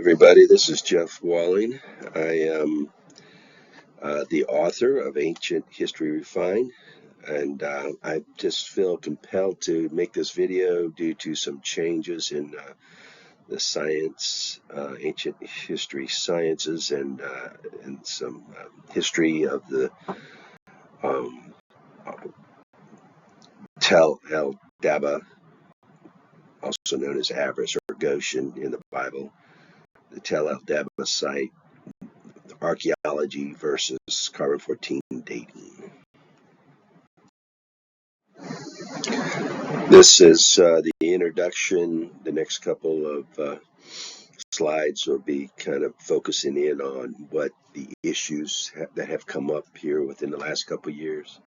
Everybody, this is Jeff Walling. I am the author of Ancient History Refined, and I just feel compelled to make this video due to some changes in the science, ancient history sciences, and some history of the um, Tel El Daba, also known as Avaris or Goshen in the Bible, the Tel El Daba site. Archaeology versus carbon-14 dating. This is the introduction. The next couple of slides will be kind of focusing in on what the issues that have come up here within the last couple of years.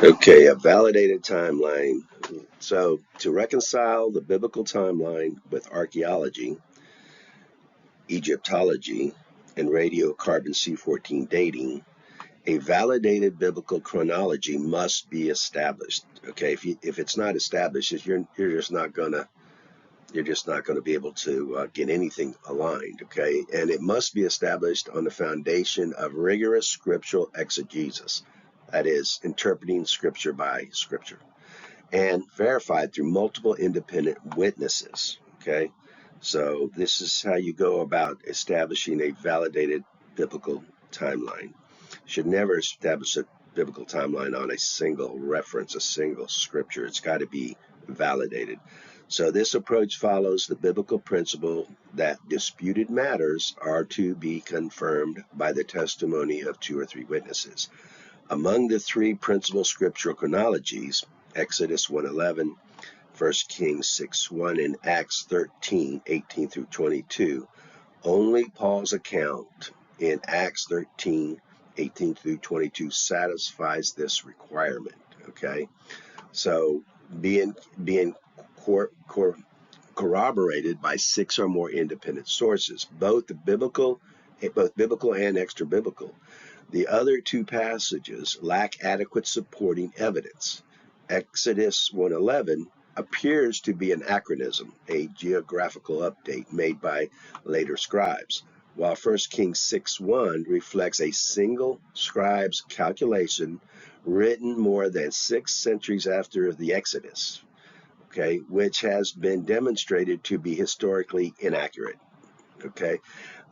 Okay, a validated timeline. So to reconcile the biblical timeline with archaeology, Egyptology, and radiocarbon C14 dating, a validated biblical chronology must be established. Okay, if it's not established, you're just not gonna be able to get anything aligned. Okay, and it must be established on the foundation of rigorous scriptural exegesis, that is, interpreting scripture by scripture, and verified through multiple independent witnesses. Okay, so this is how you go about establishing a validated biblical timeline. Should never establish a biblical timeline on a single reference, a single scripture. It's got to be validated. So this approach follows the biblical principle that disputed matters are to be confirmed by the testimony of 2 or 3 witnesses. Among the 3 principal scriptural chronologies, Exodus 1:11, 1 Kings 6:1, and Acts 13:18 through 22, only Paul's account in Acts 13:18 through 22 satisfies this requirement. Okay, so being corroborated by 6 or more independent sources, both biblical and extra biblical. The other 2 passages lack adequate supporting evidence. Exodus 1:11 appears to be an anachronism, a geographical update made by later scribes, while 1 Kings 6:1 reflects a single scribe's calculation written more than 6 centuries after the Exodus, okay, which has been demonstrated to be historically inaccurate. Okay,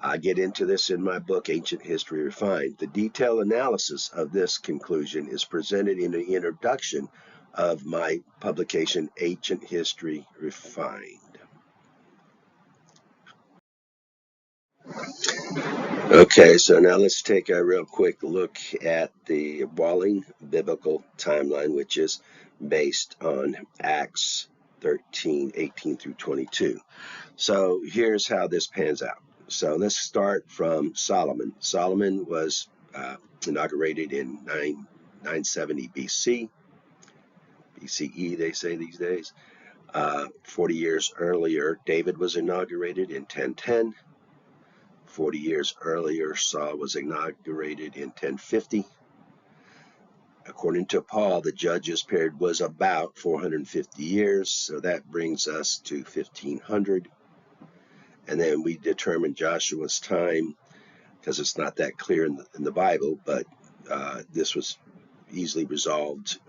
I get into this in my book, Ancient History Refined. The detailed analysis of this conclusion is presented in the introduction of my publication, Ancient History Refined. Okay, so now let's take a real quick look at the Walling biblical timeline, which is based on Acts 13:18 through 22. So here's how this pans out. So let's start from Solomon. Solomon was inaugurated in 970 BC. BCE, they say these days. 40 years earlier, David was inaugurated in 1010. 40 years earlier, Saul was inaugurated in 1050. According to Paul, the judges period was about 450 years, so that brings us to 1500. And then we determine Joshua's time, because it's not that clear in the Bible, but this was easily resolved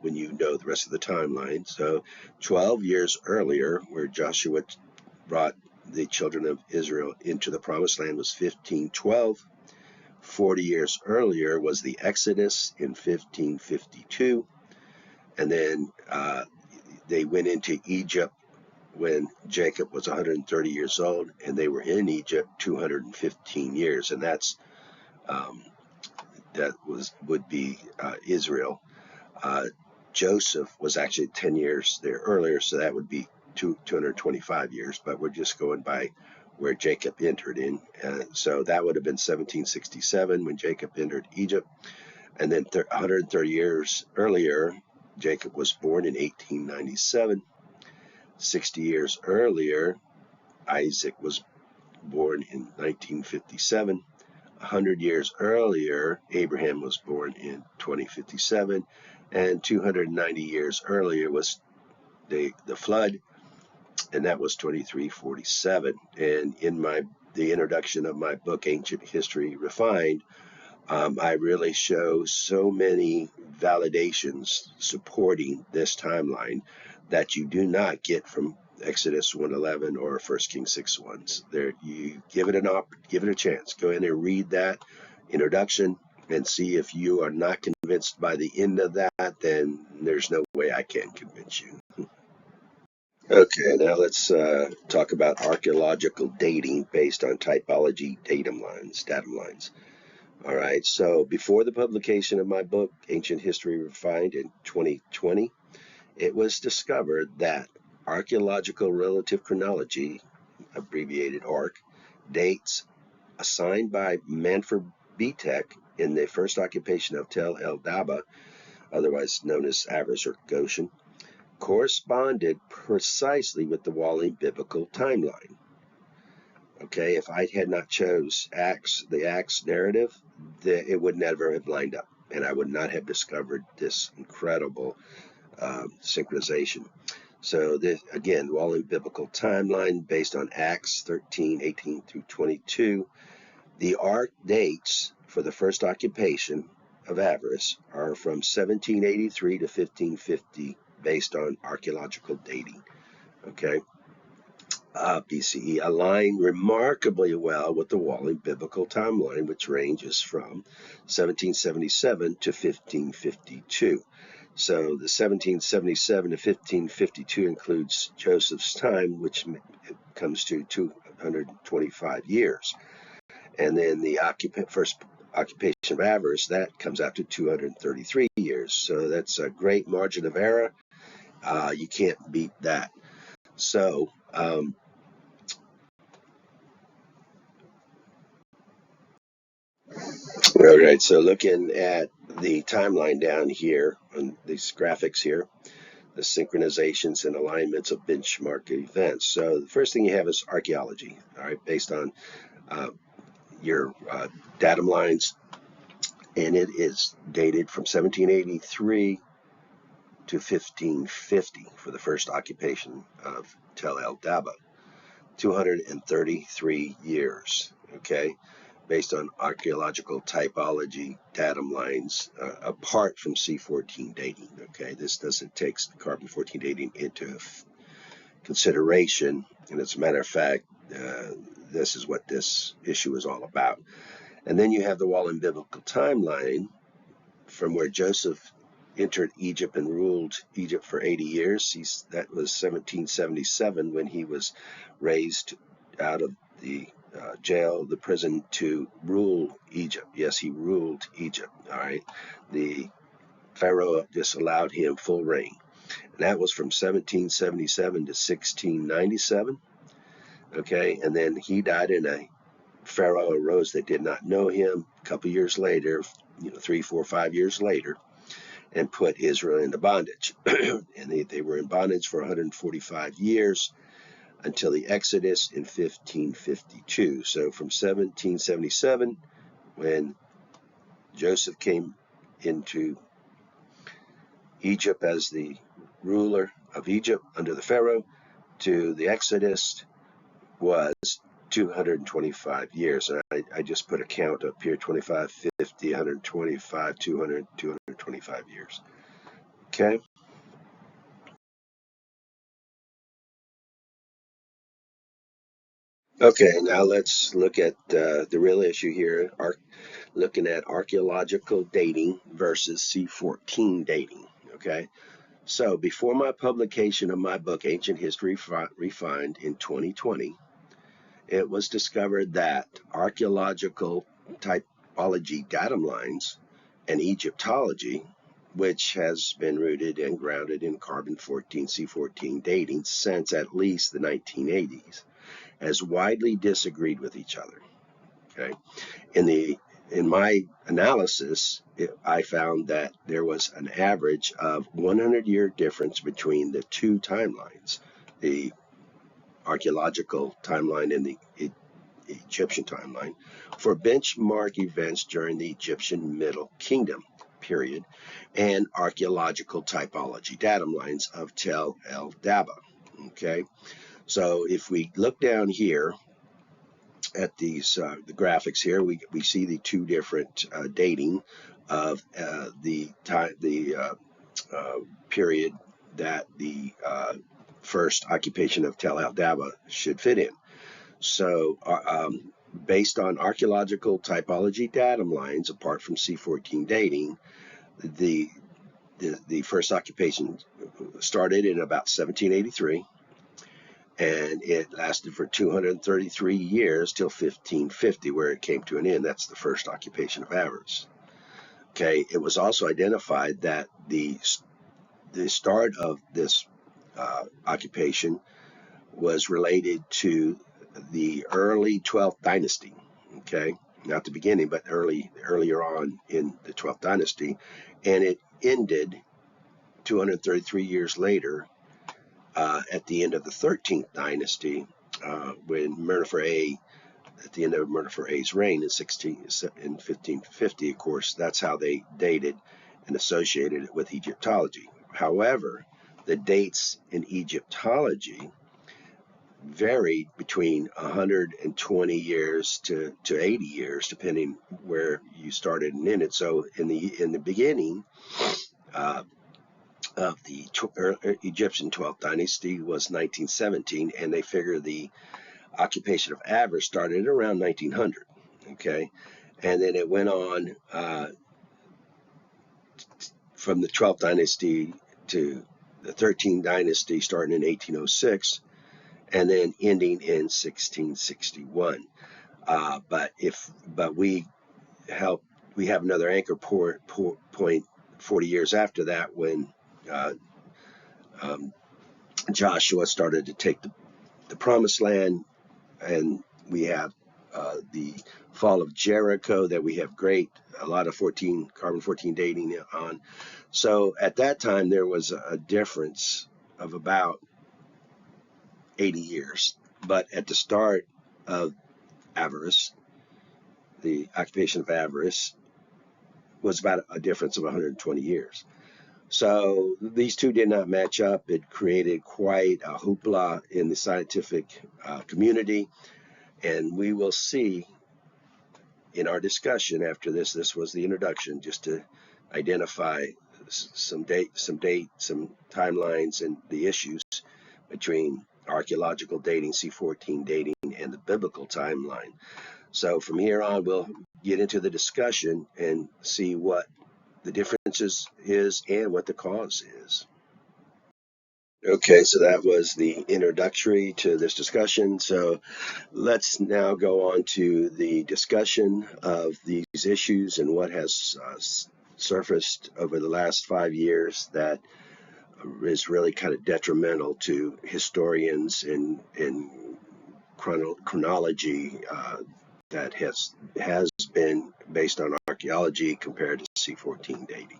when you know the rest of the timeline. So 12 years earlier, where Joshua brought the children of Israel into the promised land, was 1512. 40 years earlier was the Exodus in 1552. And then they went into Egypt when Jacob was 130 years old, and they were in Egypt 215 years, and would be Israel. Joseph was actually 10 years there earlier, so that would be 225 years, but we're just going by where Jacob entered in. So that would have been 1767 when Jacob entered Egypt, and then 130 years earlier, Jacob was born in 1897. 60 years earlier, Isaac was born in 1957. 100 years earlier, Abraham was born in 2057. And 290 years earlier was the flood. and that was 2347. And in the introduction of my book, Ancient History Refined, I really show so many validations supporting this timeline that you do not get from Exodus 1:11 or 1 Kings 6:1. There, you give it give it a chance. Go in and read that introduction and see if you are not convinced by the end of that. Then there's no way I can convince you. Okay, now let's talk about archaeological dating based on typology datum lines. All right, so before the publication of my book, Ancient History Refined, in 2020, it was discovered that Archaeological Relative Chronology, abbreviated ARC, dates assigned by Manfred Bietak in the first occupation of Tel El Daba, otherwise known as Avaris or Goshen, corresponded precisely with the Walling biblical timeline. Okay, if I had not chose the Acts narrative, it would never have lined up, and I would not have discovered this incredible synchronization. So this, again, Walling biblical timeline based on Acts 13:18 through 22. The arc dates for the first occupation of Avaris are from 1783 to 1550 based on archaeological dating. Okay. BCE align remarkably well with the Walling biblical timeline, which ranges from 1777 to 1552. So the 1777 to 1552 includes Joseph's time, which comes to 225 years. And then the first occupation of Avaris, that comes out to 233 years. So that's a great margin of error. You can't beat that. So, all right, so looking at the timeline down here on these graphics here, the synchronizations and alignments of benchmark events. So the first thing you have is archaeology, all right, based on your datum lines, and it is dated from 1783 to 1550 for the first occupation of Tel El Daba, 233 years, okay? Based on archaeological typology datum lines apart from C14 dating. Okay, this doesn't take the carbon 14 dating into consideration, and as a matter of fact, this is what this issue is all about. And then you have the Walling biblical timeline from where Joseph entered Egypt and ruled Egypt for 80 years. That was 1777 when he was raised out of the jail, the prison, to rule Egypt. Yes, he ruled Egypt. All right. The Pharaoh just allowed him full reign. And that was from 1777 to 1697. Okay. And then he died, and a Pharaoh arose that did not know him a couple years later, 3, 4, 5 years later, and put Israel into bondage. And they were in bondage for 145 years. Until the Exodus in 1552. So from 1777, when Joseph came into Egypt as the ruler of Egypt under the Pharaoh, to the Exodus was 225 years. And I just put a count up here, 25, 50, 125, 200, 225 years. Okay. Okay, now let's look at the real issue here, looking at archaeological dating versus C14 dating. Okay, so before my publication of my book, Ancient History Refined, in 2020, it was discovered that archaeological typology datum lines and Egyptology, which has been rooted and grounded in carbon 14, C14 dating since at least the 1980s, has widely disagreed with each other. Okay, in my analysis, I found that there was an average of 100-year difference between the two timelines, the archaeological timeline and the Egyptian timeline, for benchmark events during the Egyptian Middle Kingdom period and archaeological typology datum lines of Tel El Daba. Okay. So if we look down here at these the graphics here, we see the two different dating of the time, the period that the first occupation of Tel El Daba should fit in. So, based on archaeological typology datum lines, apart from C14 dating, the first occupation started in about 1783, and it lasted for 233 years till 1550, where it came to an end. That's the first occupation of Avaris. Okay, it was also identified that the start of this occupation was related to the early 12th dynasty. Okay, not the beginning, but earlier on in the 12th dynasty, and it ended 233 years later at the end of the 13th dynasty, when Murnefer at the end of Murnefer A's reign in 1550. Of course, that's how they dated and associated it with Egyptology. However, the dates in Egyptology varied between 120 years to 80 years, depending where you started and ended. So in the beginning of the Egyptian 12th dynasty was 1917, and they figure the occupation of Avaris started around 1900. Okay, and then it went on from the 12th dynasty to the 13th dynasty, starting in 1806. And then ending in 1661. But we have another anchor point 40 years after that, when Joshua started to take the promised land, and we have the fall of Jericho that we have a lot of carbon 14 dating on. So at that time there was a difference of about 80 years. But at the start of Avaris, the occupation of Avaris was about a difference of 120 years. So these two did not match up. It created quite a hoopla in the scientific community. And we will see in our discussion after this was the introduction, just to identify some timelines and the issues between archaeological dating, C14 dating, and the biblical timeline. So from here on, we'll get into the discussion and see what the differences is and what the cause is. Okay, so that was the introductory to this discussion. So let's now go on to the discussion of these issues and what has surfaced over the last 5 years that is really kind of detrimental to historians in chronology that has been based on archaeology compared to C14 dating.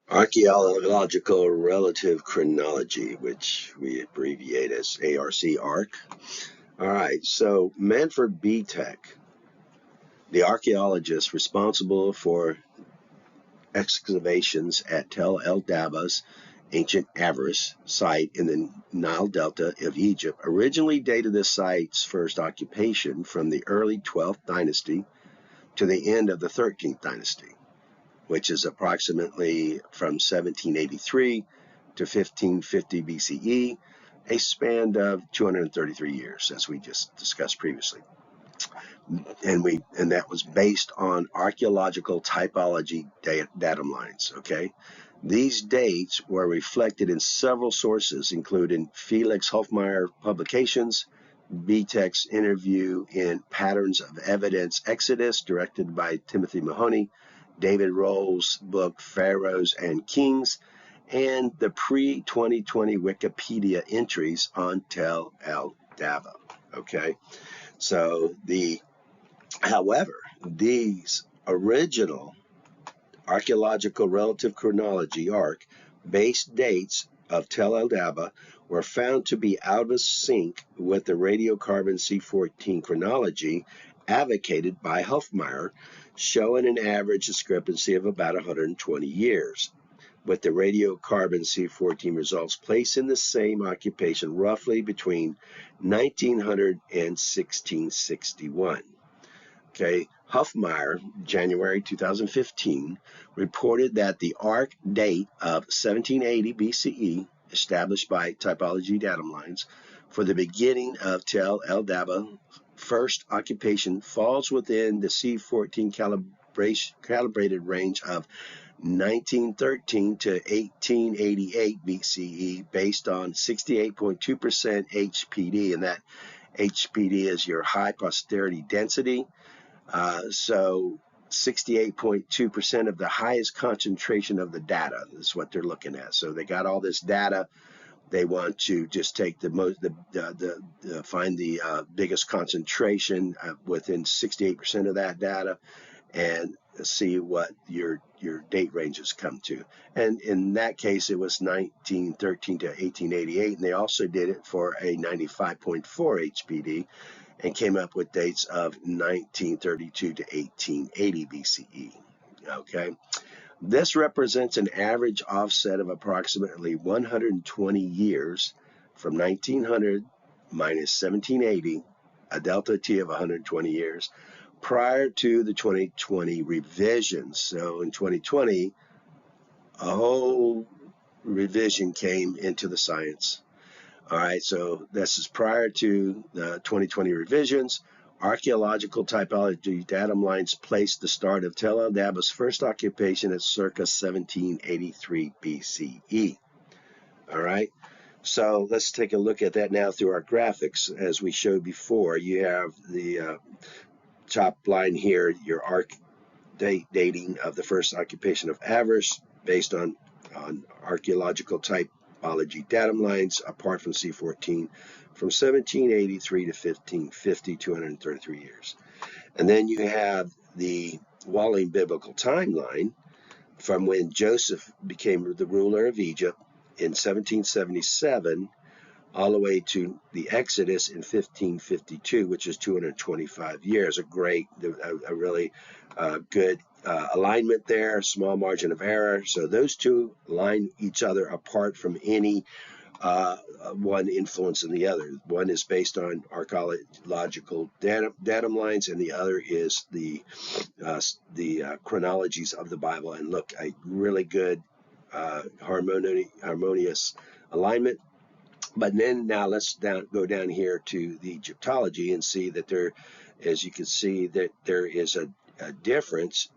Archaeological Relative Chronology, which we abbreviate as ARC. All right, so Manfred Bietak, the archaeologist responsible for excavations at Tel El Daba's ancient Avaris site in the Nile Delta of Egypt, originally dated the site's first occupation from the early 12th dynasty to the end of the 13th dynasty, which is approximately from 1783 to 1550 BCE, a span of 233 years, as we just discussed previously. And that was based on archaeological typology datum lines. Okay, these dates were reflected in several sources, including Felix Höflmayer publications, Bietak's interview in Patterns of Evidence Exodus, directed by Timothy Mahoney, David Rohl's book Pharaohs and Kings, and the pre-2020 Wikipedia entries on Tel El Daba. Okay, so however, these original Archaeological Relative Chronology (ARC) based dates of Tel El Daba were found to be out of sync with the radiocarbon C14 chronology advocated by Höflmayer, showing an average discrepancy of about 120 years. with the radiocarbon C14 results placed in the same occupation roughly between 1900 and 1661. Okay, Höflmayer, January 2015, reported that the arc date of 1780 BCE, established by typology datum lines, for the beginning of Tel El Dabba first occupation falls within the C14 calibrated range of 1913 to 1888 BCE based on 68.2% HPD, and that HPD is your high posterity density. So 68.2% of the highest concentration of the data is what they're looking at. So they got all this data. They want to just take find the biggest concentration within 68% of that data and see what your date ranges come to. And in that case, it was 1913 to 1888, and they also did it for a 95.4 HPD and came up with dates of 1932 to 1880 BCE. Okay, this represents an average offset of approximately 120 years from 1900 minus 1780, a delta T of 120 years, prior to the 2020 revisions. So in 2020, a whole revision came into the science. All right, so this is prior to the 2020 revisions. Archaeological typology datum lines placed the start of Tel El Dabba's first occupation at circa 1783 BCE. All right, so let's take a look at that now through our graphics. As we showed before, you have the top line here, your arc dating of the first occupation of Avaris based on archaeological typology datum lines apart from C14 from 1783 to 1550, 233 years. And then you have the Walling biblical timeline from when Joseph became the ruler of Egypt in 1777 all the way to the Exodus in 1552, which is 225 years. A really good alignment there, small margin of error. So those two line each other apart from any one influencing the other. One is based on archaeological datum lines, and the other is the chronologies of the Bible. And look, a really good harmonious alignment. But then now let's go down here to the Egyptology and see that there, as you can see, that there is a difference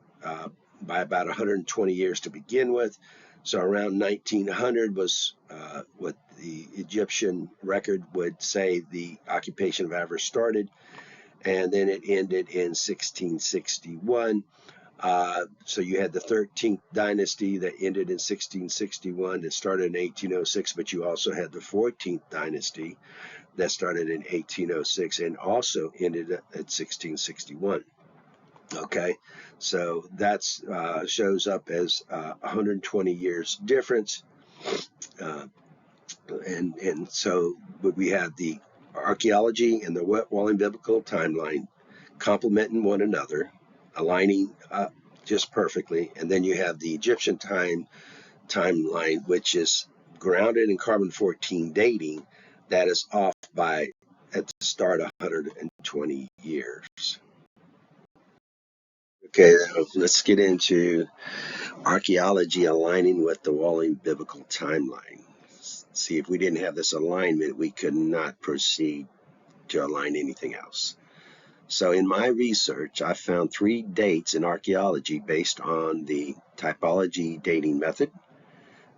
by about 120 years to begin with. So around 1900 was what the Egyptian record would say the occupation of Avaris started, and then it ended in 1661. So you had the 13th dynasty that ended in 1661 that started in 1806, but you also had the 14th dynasty that started in 1806 and also ended at 1661. Okay, so that's shows up as 120 years difference, and so we have the archaeology and the Walling biblical timeline complementing one another, aligning just perfectly, and then you have the Egyptian timeline, which is grounded in carbon-14 dating, that is off by at the start 120 years. Okay, let's get into archaeology aligning with the Walling biblical timeline. See, if we didn't have this alignment, we could not proceed to align anything else. So in my research, I found 3 dates in archaeology based on the typology dating method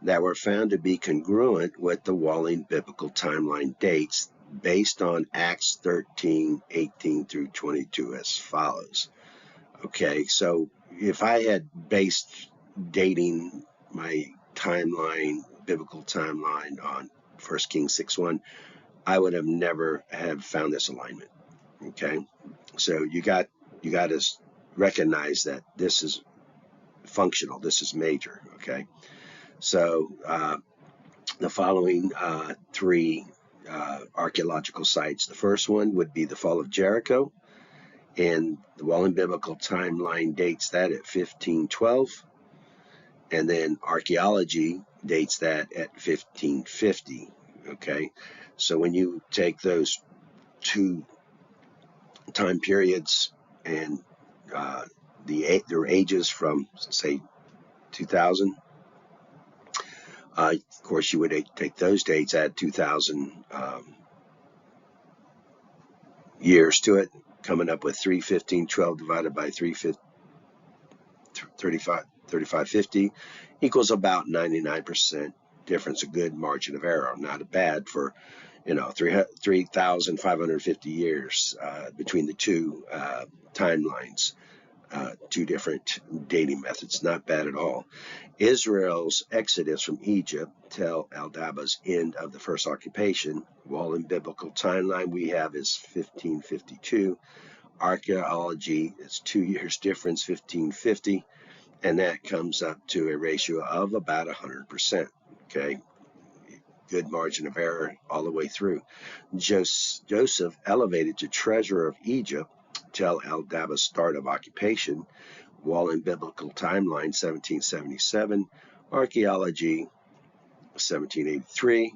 that were found to be congruent with the Walling biblical timeline dates based on Acts 13, 18 through 22 as follows. Okay, so if I had based dating my timeline, biblical timeline on 1 Kings 6:1, I would have never have found this alignment. Okay, so you got to recognize that this is functional, this is major. Okay, so the following 3 archaeological sites. The first one would be the fall of Jericho, and the Walling biblical timeline dates that at 1512. and then archaeology dates that at 1550. Okay, so when you take those two time periods and their ages from say 2000, of course you would take those dates, add 2000 years to it, coming up with 31512 divided by 3550 equals about 99% difference, a good margin of error, not a bad for 3,550 years between the two timelines, two different dating methods, not bad at all. Israel's exodus from Egypt till Al-Daba's end of the first occupation, Wallen biblical timeline we have is 1552. Archaeology is 2 years difference, 1550, and that comes up to a ratio of about 100%. Okay, good margin of error all the way through. Joseph elevated to treasurer of Egypt till Al-Daba's start of occupation, Wallen biblical timeline 1777, archaeology 1783,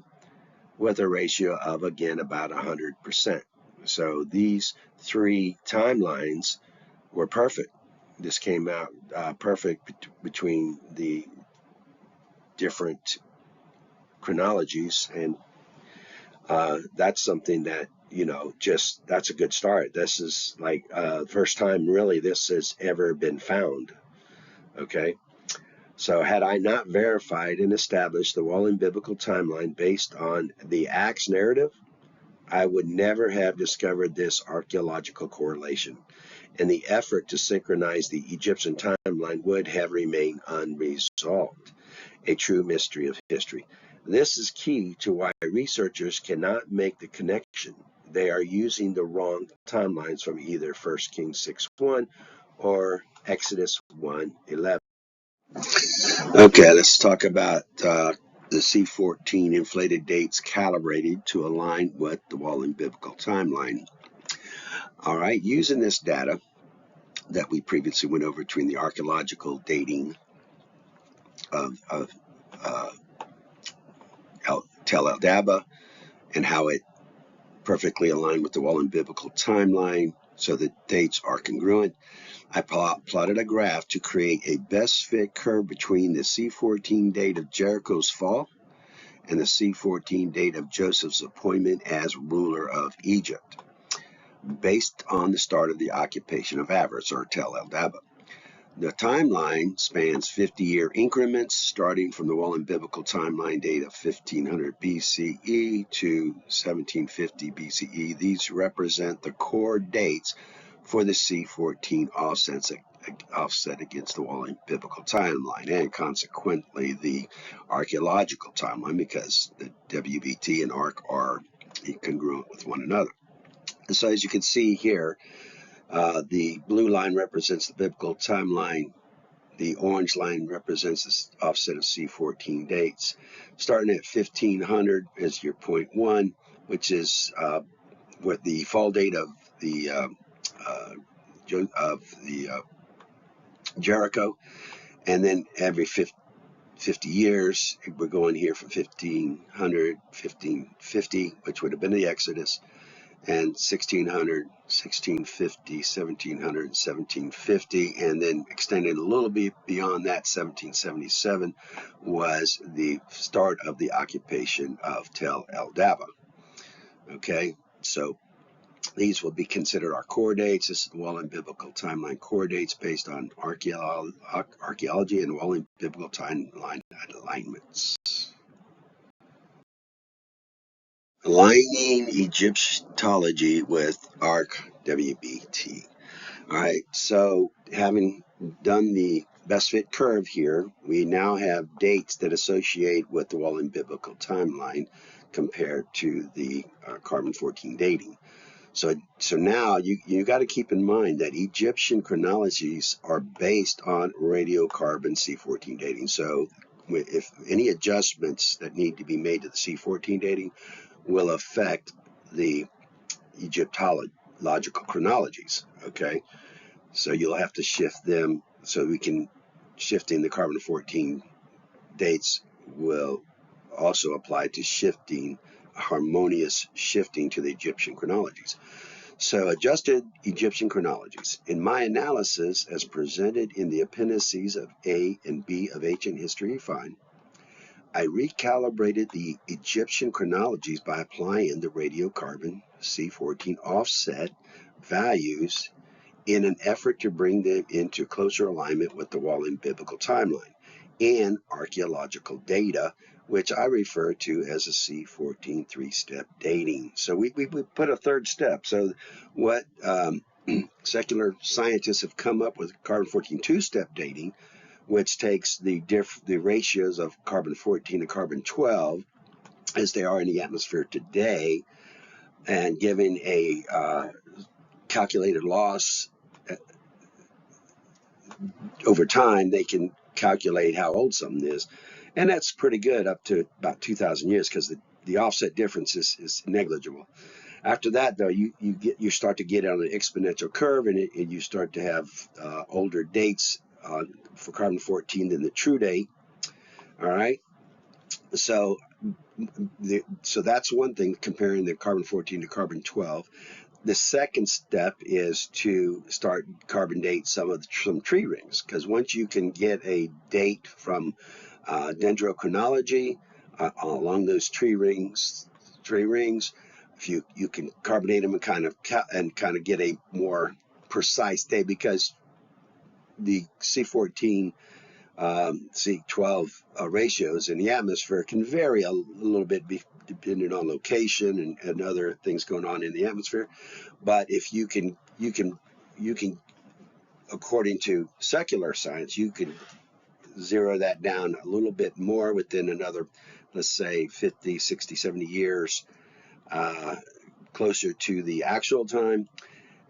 with a ratio of again about 100%. So these three timelines were perfect. This came out perfect between the different chronologies, and that's something that that's a good start. This is like first time really this has ever been found. Okay, so had I not verified and established the Wallen biblical timeline based on the Acts narrative, I would never have discovered this archaeological correlation, and the effort to synchronize the Egyptian timeline would have remained unresolved, a true mystery of history. This is key to why researchers cannot make the connection. They are using the wrong timelines from either 1 Kings 6:1 or Exodus 1:11. Okay, let's talk about the C14 inflated dates calibrated to align with the Wallen biblical timeline. All right, using this data that we previously went over between the archaeological dating of Tel El-Daba and how it perfectly aligned with the Wallen biblical timeline so the dates are congruent, I plotted a graph to create a best fit curve between the C14 date of Jericho's fall and the C14 date of Joseph's appointment as ruler of Egypt, based on the start of the occupation of Avaris, or Tel El-Daba. The timeline spans 50-year increments, starting from the Wallen biblical timeline date of 1500 BCE to 1750 BCE. These represent the core dates for the C14 offset against the Wallen biblical timeline, and consequently the archaeological timeline, because the WBT and ARC are congruent with one another. And so as you can see here, the blue line represents the biblical timeline. The orange line represents the offset of C14 dates. Starting at 1500 is your point 1, which is what the fall date of the Jericho, and then every 50 years we're going here from 1500, 1550, which would have been the Exodus, and 1600, 1650, 1700, 1750, and then extended a little bit beyond that, 1777 was the start of the occupation of Tel El-Daba. Okay, so these will be considered our core dates. This is the Wallen biblical timeline core dates based on archaeology and Wallen biblical timeline alignments. Aligning Egyptology with ArcWBT. All right, so having done the best fit curve here, we now have dates that associate with the Wallen biblical timeline compared to the carbon-14 dating. So now you got to keep in mind that Egyptian chronologies are based on radiocarbon C14 dating. So if any adjustments that need to be made to the C14 dating will affect the Egyptological chronologies. Okay, so you'll have to shift them so we can shifting the carbon-14 dates will also apply to shifting, harmonious shifting to the Egyptian chronologies. So adjusted Egyptian chronologies. In my analysis, as presented in the appendices of A and B of Ancient History Refined, I recalibrated the Egyptian chronologies by applying the radiocarbon C14 offset values in an effort to bring them into closer alignment with the Walling biblical timeline and archaeological data, which I refer to as a C14 three-step dating. So we put a third step. So what secular scientists have come up with carbon-14 two-step dating, which takes the ratios of carbon-14 to carbon-12 as they are in the atmosphere today, and giving a calculated loss over time, they can calculate how old something is. And that's pretty good up to about 2,000 years, because the offset difference is negligible. After that, though, you start to get on an exponential curve, and you start to have older dates for carbon-14 than the true date. All right. So that's one thing, comparing the carbon-14 to carbon-12. The second step is to start carbon date some tree rings, because once you can get a date from dendrochronology along those tree rings, if you can carbonate them and kind of get a more precise date, because the C14 C12 ratios in the atmosphere can vary a little bit depending on location and other things going on in the atmosphere. But if you can, according to secular science, you can zero that down a little bit more within another, let's say 50, 60, 70 years, closer to the actual time.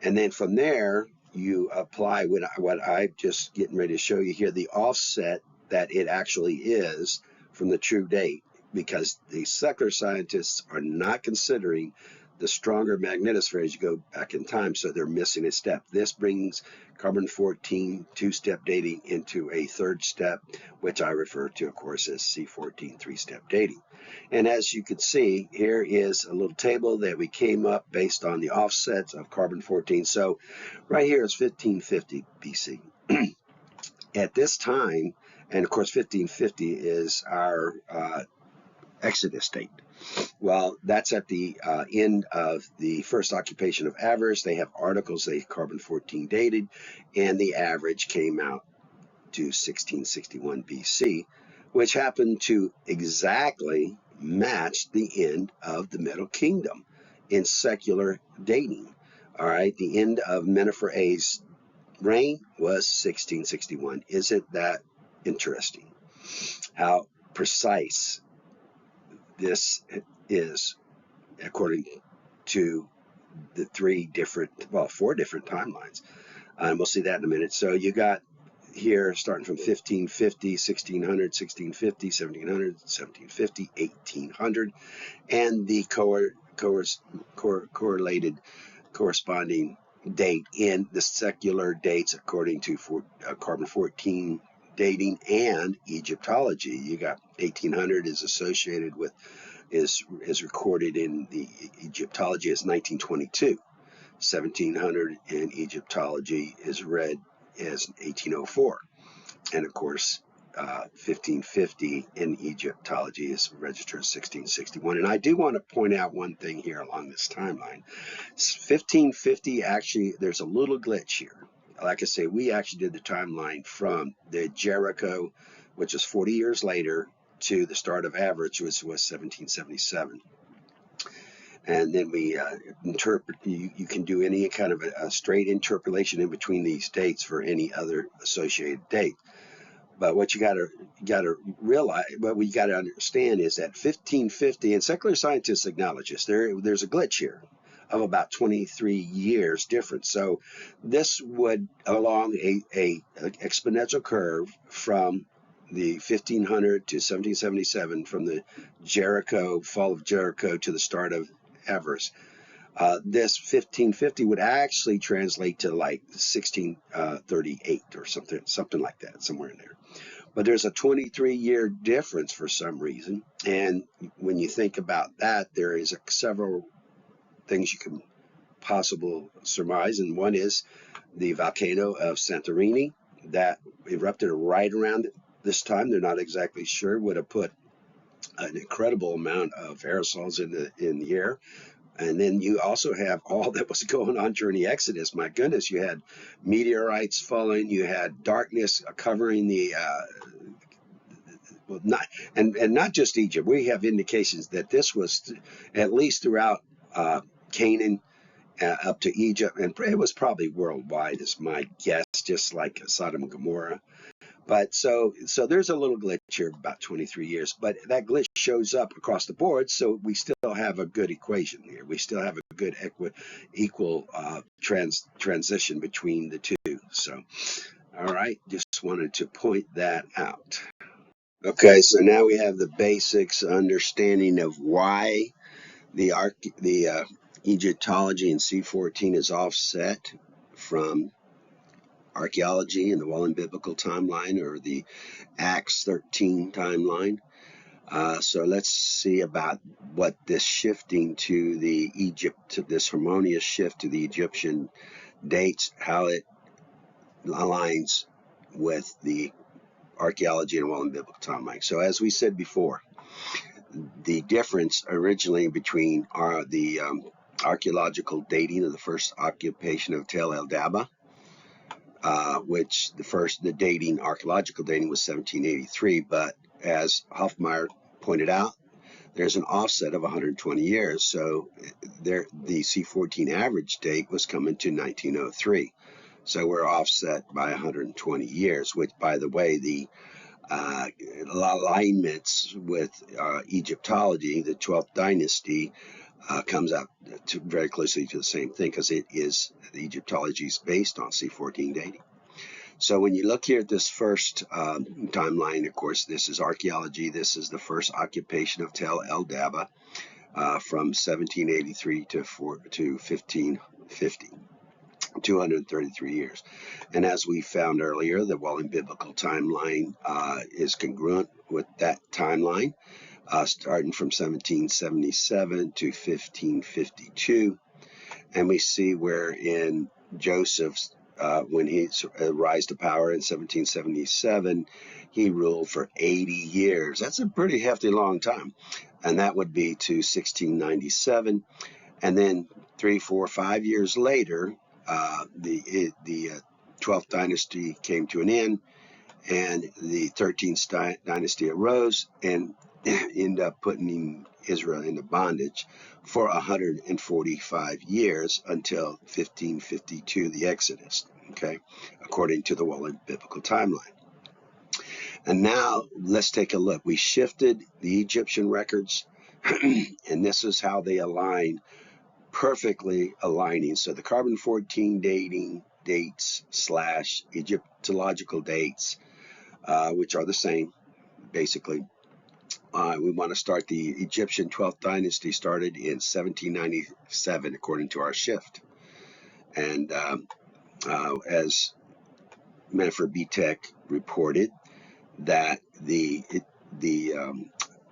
And then from there, you apply what I'm just getting ready to show you here, the offset that it actually is from the true date, because the secular scientists are not considering the stronger magnetosphere as you go back in time, so they're missing a step. This brings carbon-14 two-step dating into a third step, which I refer to, of course, as C14 three-step dating. And as you can see, here is a little table that we came up based on the offsets of carbon-14. So right here is 1550 BC. At this time, and of course 1550 is our Exodus date. Well, that's at the end of the first occupation of Avaris. They have articles they carbon-14 dated, and the average came out to 1661 BC, which happened to exactly match the end of the Middle Kingdom in secular dating. All right, the end of Mennefer A's reign was 1661. Isn't that interesting? How precise this is according to the four different timelines. And we'll see that in a minute. So you got here starting from 1550, 1600, 1650, 1700, 1750, 1800, and the correlated corresponding date in the secular dates according to carbon-14 dating and Egyptology. You got 1800 is associated with, is recorded in the Egyptology as 1922. 1700 in Egyptology is read as 1804. And of course, 1550 in Egyptology is registered as 1661. And I do want to point out one thing here along this timeline. 1550, actually, there's a little glitch here. Like I say, we actually did the timeline from the Jericho, which was 40 years later, to the start of Avaris, which was 1777. And then we interpret, you can do any kind of a straight interpolation in between these dates for any other associated date. But what you got to realize, what we got to understand is that 1550, and secular scientists acknowledge this, there's a glitch here of about 23 years difference. So this would, along a exponential curve from the 1500 to 1777, from the fall of Jericho to the start of Avaris. This 1550 would actually translate to like 1638 or something like that, somewhere in there. But there's a 23-year difference for some reason. And when you think about that, there is several things you can possibly surmise. And one is the volcano of Santorini that erupted right around this time. They're not exactly sure. Would have put an incredible amount of aerosols in the air. And then you also have all that was going on during the Exodus. My goodness, you had meteorites falling, you had darkness covering the well, not and not just Egypt. We have indications that this was at least throughout Canaan up to Egypt, and it was probably worldwide, is my guess, just like Sodom and Gomorrah. But so there's a little glitch here, about 23 years, but that glitch shows up across the board, so we still have a good equation here. We still have a good equal transition between the two. So, all right, just wanted to point that out. Okay, so now we have the basics understanding of why the Egyptology in C14 is offset from archaeology in the Wallen Biblical timeline, or the Acts 13 timeline. So let's see about what this shifting to the this harmonious shift to the Egyptian dates, how it aligns with the archaeology and Wallen Biblical timeline. So as we said before, the difference originally between the archaeological dating of the first occupation of Tel El Daba, which the archaeological dating was 1783, but as Höflmayer pointed out, there's an offset of 120 years. So the C14 average date was coming to 1903. So we're offset by 120 years, which, by the way, the alignments with Egyptology, the 12th dynasty, comes out very closely to the same thing, because the Egyptology is based on C14 dating. So when you look here at this first timeline, of course, this is archaeology. This is the first occupation of Tel El Daba from 1783 to 1550. 233 years. And as we found earlier, the Wallen Biblical timeline is congruent with that timeline, starting from 1777 to 1552. And we see where in Joseph's, when he rise to power in 1777, he ruled for 80 years. That's a pretty hefty long time. And that would be to 1697. And then 3, 4, 5 years later, the 12th dynasty came to an end, and the 13th dynasty arose and ended up putting Israel into bondage for 145 years until 1552, the Exodus, okay, according to the Wallen Biblical timeline. And now let's take a look. We shifted the Egyptian records, and this is how they align, perfectly aligning. So the carbon 14 dates / Egyptological dates, which are the same, basically. We want to start the Egyptian 12th dynasty started in 1797, according to our shift. And as Manfred Bietak reported, that the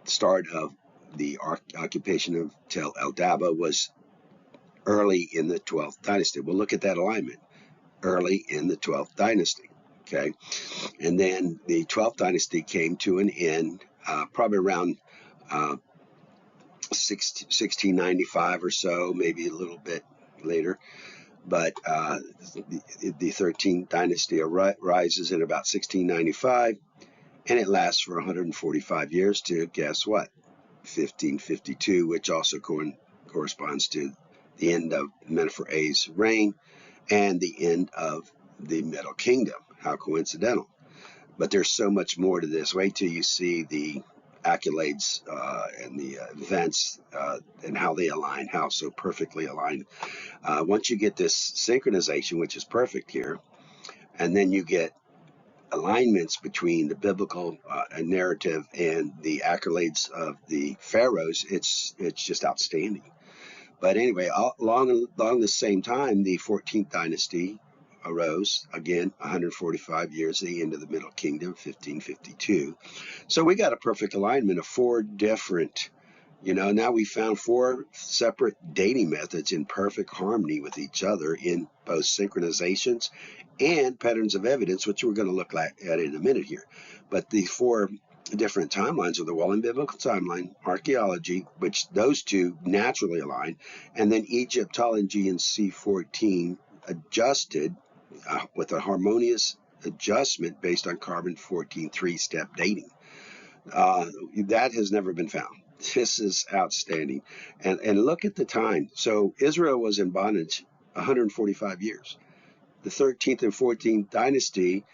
start of the occupation of Tel El Daba was early in the 12th dynasty. We'll look at that alignment. Early in the 12th dynasty, okay? And then the 12th dynasty came to an end probably around 1695 or so, maybe a little bit later. But the 13th dynasty rises in about 1695, and it lasts for 145 years to, guess what, 1552, which also corresponds to the end of Menepher A's reign and the end of the Middle Kingdom. How coincidental. But there's so much more to this. Wait till you see the accolades and the events and how they align, how so perfectly aligned. Once you get this synchronization, which is perfect here, and then you get alignments between the biblical narrative and the accolades of the pharaohs, it's just outstanding. But anyway, along the same time, the 14th dynasty arose, again, 145 years, the end of the Middle Kingdom, 1552. So we got a perfect alignment of four different, now we found four separate dating methods in perfect harmony with each other in both synchronizations and patterns of evidence, which we're going to look at in a minute here. But the four different timelines are the Wallen Biblical timeline, archaeology, which those two naturally align, and then Egyptology and C14 adjusted with a harmonious adjustment based on carbon 14 three-step dating. That has never been found. This is outstanding. And look at the time. So Israel was in bondage 145 years. The 13th and 14th dynasty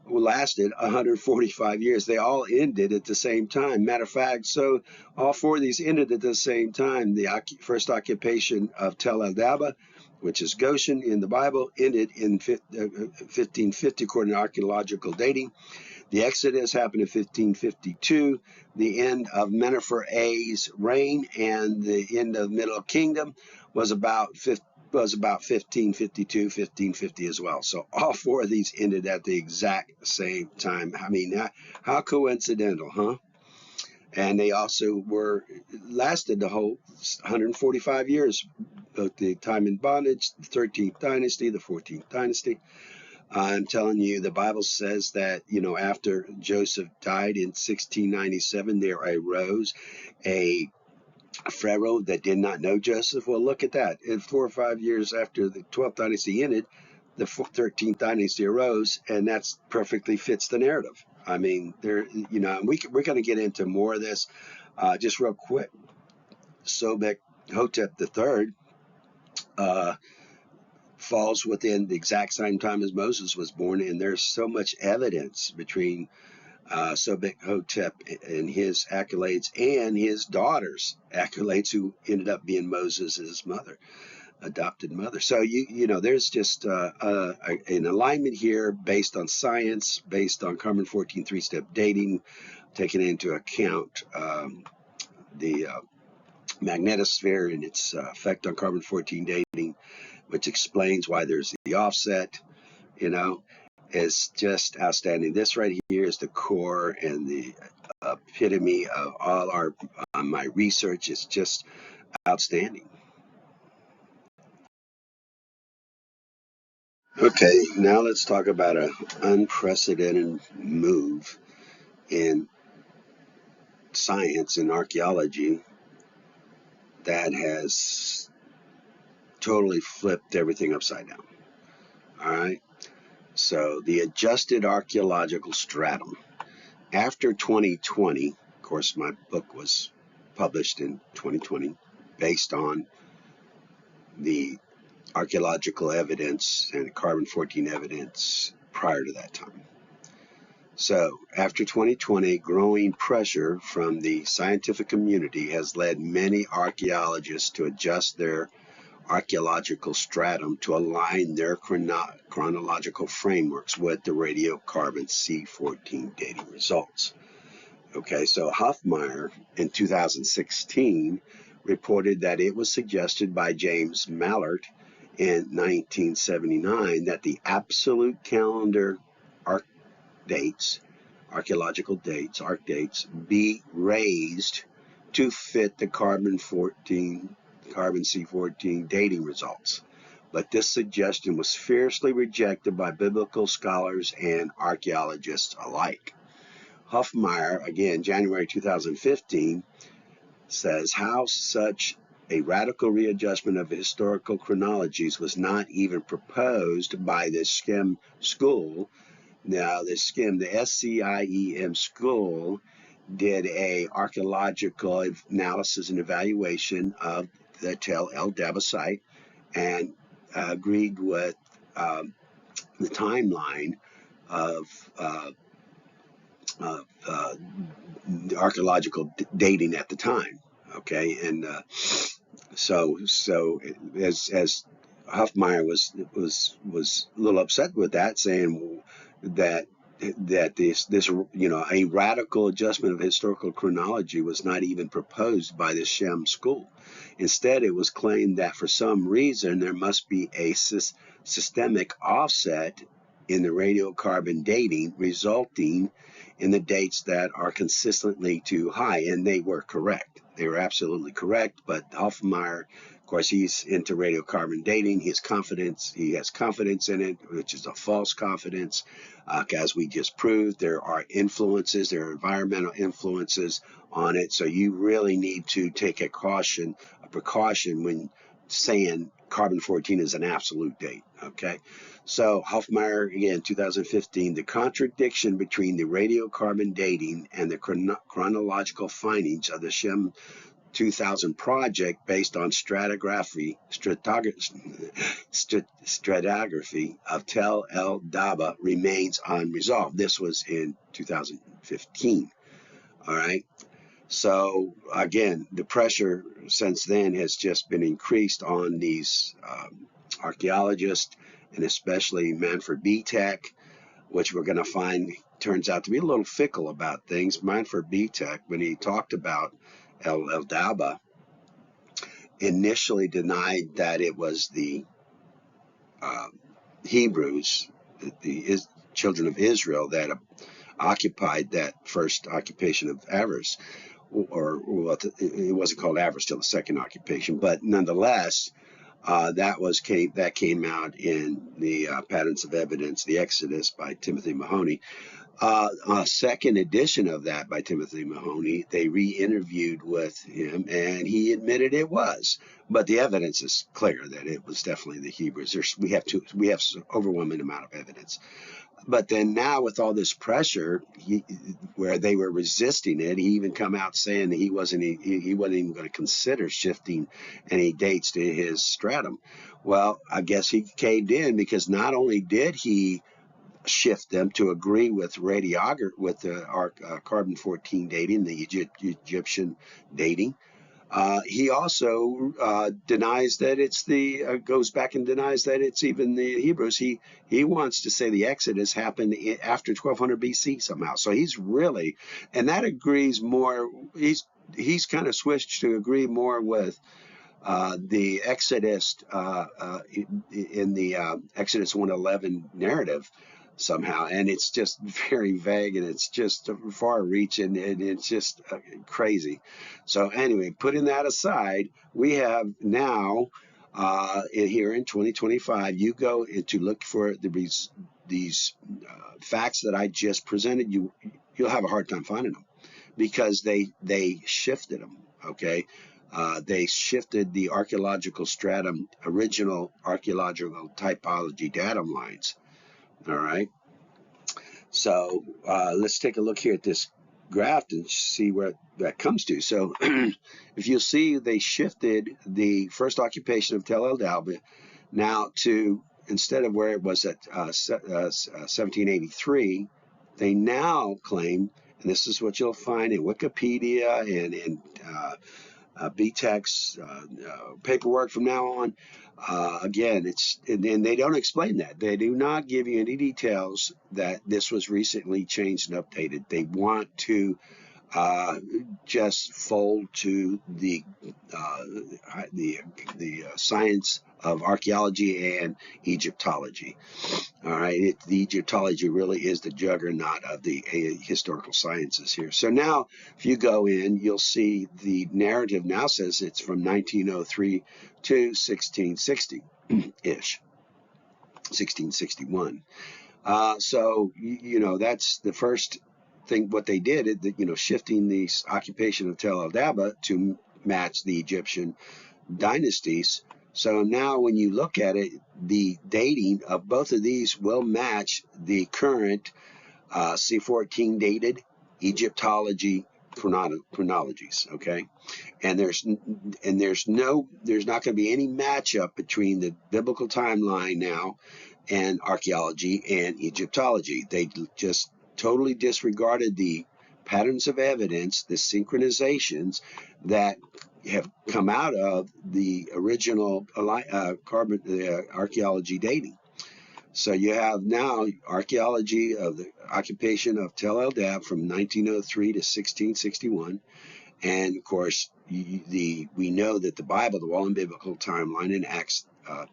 lasted 145 years. They all ended at the same time. Matter of fact, so all four of these ended at the same time. The first occupation of Tel El-Daba, which is Goshen in the Bible, ended in 1550 according to archaeological dating. The Exodus happened in 1552. The end of Mennefer A's reign and the end of Middle Kingdom was about 1552, 1550 as well. So all four of these ended at the exact same time. I mean, how coincidental, huh? And they also lasted the whole 145 years, both the time in bondage, the 13th dynasty, the 14th dynasty. I'm telling you, the Bible says that, after Joseph died in 1697, there arose a Pharaoh that did not know Joseph. Well, look at that. And 4 or 5 years after the 12th dynasty ended, the 13th dynasty arose, and that perfectly fits the narrative. I mean, we're going to get into more of this just real quick. Sobek Hotep III falls within the exact same time as Moses was born, and there's so much evidence between Sobek Hotep and his accolades and his daughter's accolades, who ended up being Moses' mother, adopted mother. So there's just an alignment here based on science, based on carbon 14 three-step dating, taking into account the magnetosphere and its effect on carbon 14 dating, which explains why there's the offset. Is just outstanding. This right here is the core and the epitome of all my research. Is just outstanding. Okay, now let's talk about an unprecedented move in science and archaeology that has totally flipped everything upside down. All right. So the adjusted archaeological stratum. After 2020, of course, my book was published in 2020 based on the archaeological evidence and carbon-14 evidence prior to that time. So after 2020, growing pressure from the scientific community has led many archaeologists to adjust their archaeological stratum to align their chronological frameworks with the radiocarbon C14 dating results. Okay, so Höflmayer in 2016 reported that it was suggested by James Mallard in 1979 that the absolute calendar archaeological dates, arc dates, be raised to fit the carbon C14 dating results. But this suggestion was fiercely rejected by biblical scholars and archaeologists alike. Höflmayer, again, January 2015, says how such a radical readjustment of historical chronologies was not even proposed by the SCIEM school. Now, the SCIEM school did a archaeological analysis and evaluation of the Tel El-Daba site and agreed with the timeline of the archaeological dating at the time. Okay, and so as Höflmayer was a little upset with that, saying that that this a radical adjustment of historical chronology was not even proposed by the Shem school. Instead, it was claimed that for some reason there must be a systemic offset in the radiocarbon dating, resulting in the dates that are consistently too high. And they were correct. They were absolutely correct. But Höflmayer, of course, he's into radiocarbon dating. He has confidence in it, which is a false confidence. As we just proved, there are influences, there are environmental influences on it. So you really need to take a precaution when saying carbon-14 is an absolute date. Okay. So Höflmayer, again, 2015, the contradiction between the radiocarbon dating and the chronological findings of the Shem 2000 project based on stratigraphy of Tel El Daba remains unresolved. This was in 2015. All right. So again, the pressure since then has just been increased on these archaeologists, and especially Manfred Bietak, which we're going to find turns out to be a little fickle about things. Manfred Bietak, when he talked about El Daba, initially denied that it was the Hebrews, the children of Israel, that occupied that first occupation of Avaris. Or well, it wasn't called Avaris till the second occupation, but nonetheless, that came out in the Patterns of Evidence, the Exodus by Timothy Mahoney. A second edition of that by Timothy Mahoney, they re-interviewed with him, and he admitted it was. But the evidence is clear that it was definitely the Hebrews. We have an overwhelming amount of evidence. But then now with all this pressure, where they were resisting it, he even come out saying that he wasn't even going to consider shifting any dates to his stratum. Well, I guess he caved in, because not only did he shift them to agree with the carbon-14 dating, the Egyptian dating. He also denies that goes back and denies that it's even the Hebrews. He wants to say the Exodus happened after 1200 BC somehow. So he's really, and that agrees more. He's kind of switched to agree more with the Exodus in the Exodus 1:11 narrative somehow, and it's just very vague, and it's just far-reaching, and it's just crazy. So anyway, putting that aside, we have now here in 2025, you go to look for these facts that I just presented. You'll have a hard time finding them, because they shifted them. Okay. They shifted the archaeological stratum, original archaeological typology datum lines. All right. So let's take a look here at this graph and see where that comes to. So if you'll see, they shifted the first occupation of Tel El Daba now to, instead of where it was at 1783, they now claim, and this is what you'll find in Wikipedia and in Bietak's paperwork from now on. Again, and they don't explain that. They do not give you any details that this was recently changed and updated. They want to just fold to the science of archaeology and Egyptology. All right, the Egyptology really is the juggernaut of the historical sciences here. So now, if you go in, you'll see the narrative now says it's from 1903 to 1660-ish, 1661. So that's the first thing. What they did, shifting the occupation of Tel El Daba to match the Egyptian dynasties. So now when you look at it, the dating of both of these will match the current C14 dated Egyptology chronologies. Okay, and there's not going to be any matchup between the biblical timeline now and archaeology and Egyptology. They just totally disregarded the patterns of evidence, the synchronizations that have come out of the original archaeology dating. So you have now archaeology of the occupation of Tel El Dab from 1903 to 1661. And of course, we know that the Bible, the Wallen Biblical Timeline in Acts, a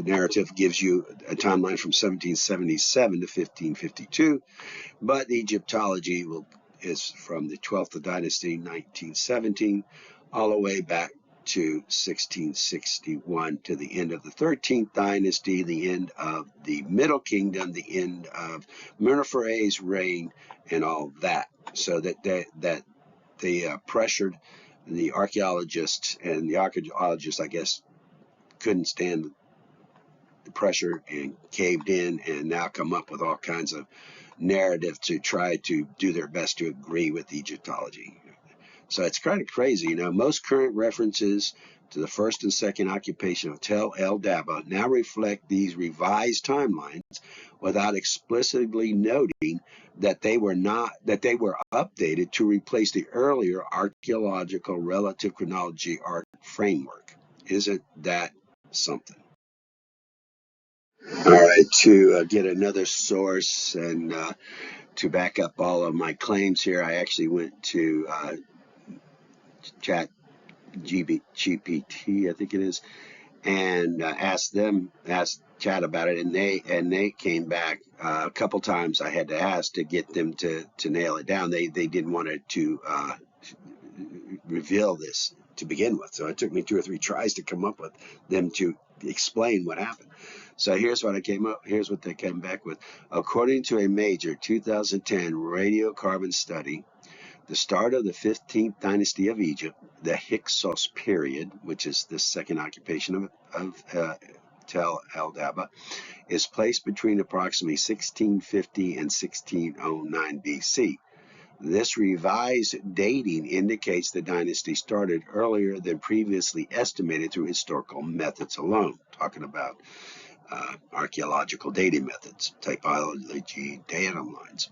narrative gives you a timeline from 1777 to 1552, but the Egyptology is from the 12th Dynasty, 1917, all the way back to 1661 to the end of the 13th Dynasty, the end of the Middle Kingdom, the end of Menophere's reign, and all that. So that they pressured the archaeologists, and the archaeologists, I guess, couldn't stand the pressure and caved in, and now come up with all kinds of narrative to try to do their best to agree with Egyptology. So it's kind of crazy. Most current references to the first and second occupation of Tel El Daba now reflect these revised timelines without explicitly noting that they were updated to replace the earlier archaeological relative chronology art framework. Isn't that something? All right, to get another source and to back up all of my claims here, I actually went to Chat GPT, I think it is, and asked Chat about it, and they came back a couple times. I had to ask to get them to nail it down. They didn't want to reveal this to begin with, so it took me 2 or 3 tries to come up with them to explain what happened. So here's what they came back with. According to a major 2010 radiocarbon study, the start of the 15th dynasty of Egypt, the Hyksos period, which is the second occupation of Tel El Daba, is placed between approximately 1650 and 1609 BC. This revised dating indicates the dynasty started earlier than previously estimated through historical methods alone. Talking about archaeological dating methods, typology, datum lines.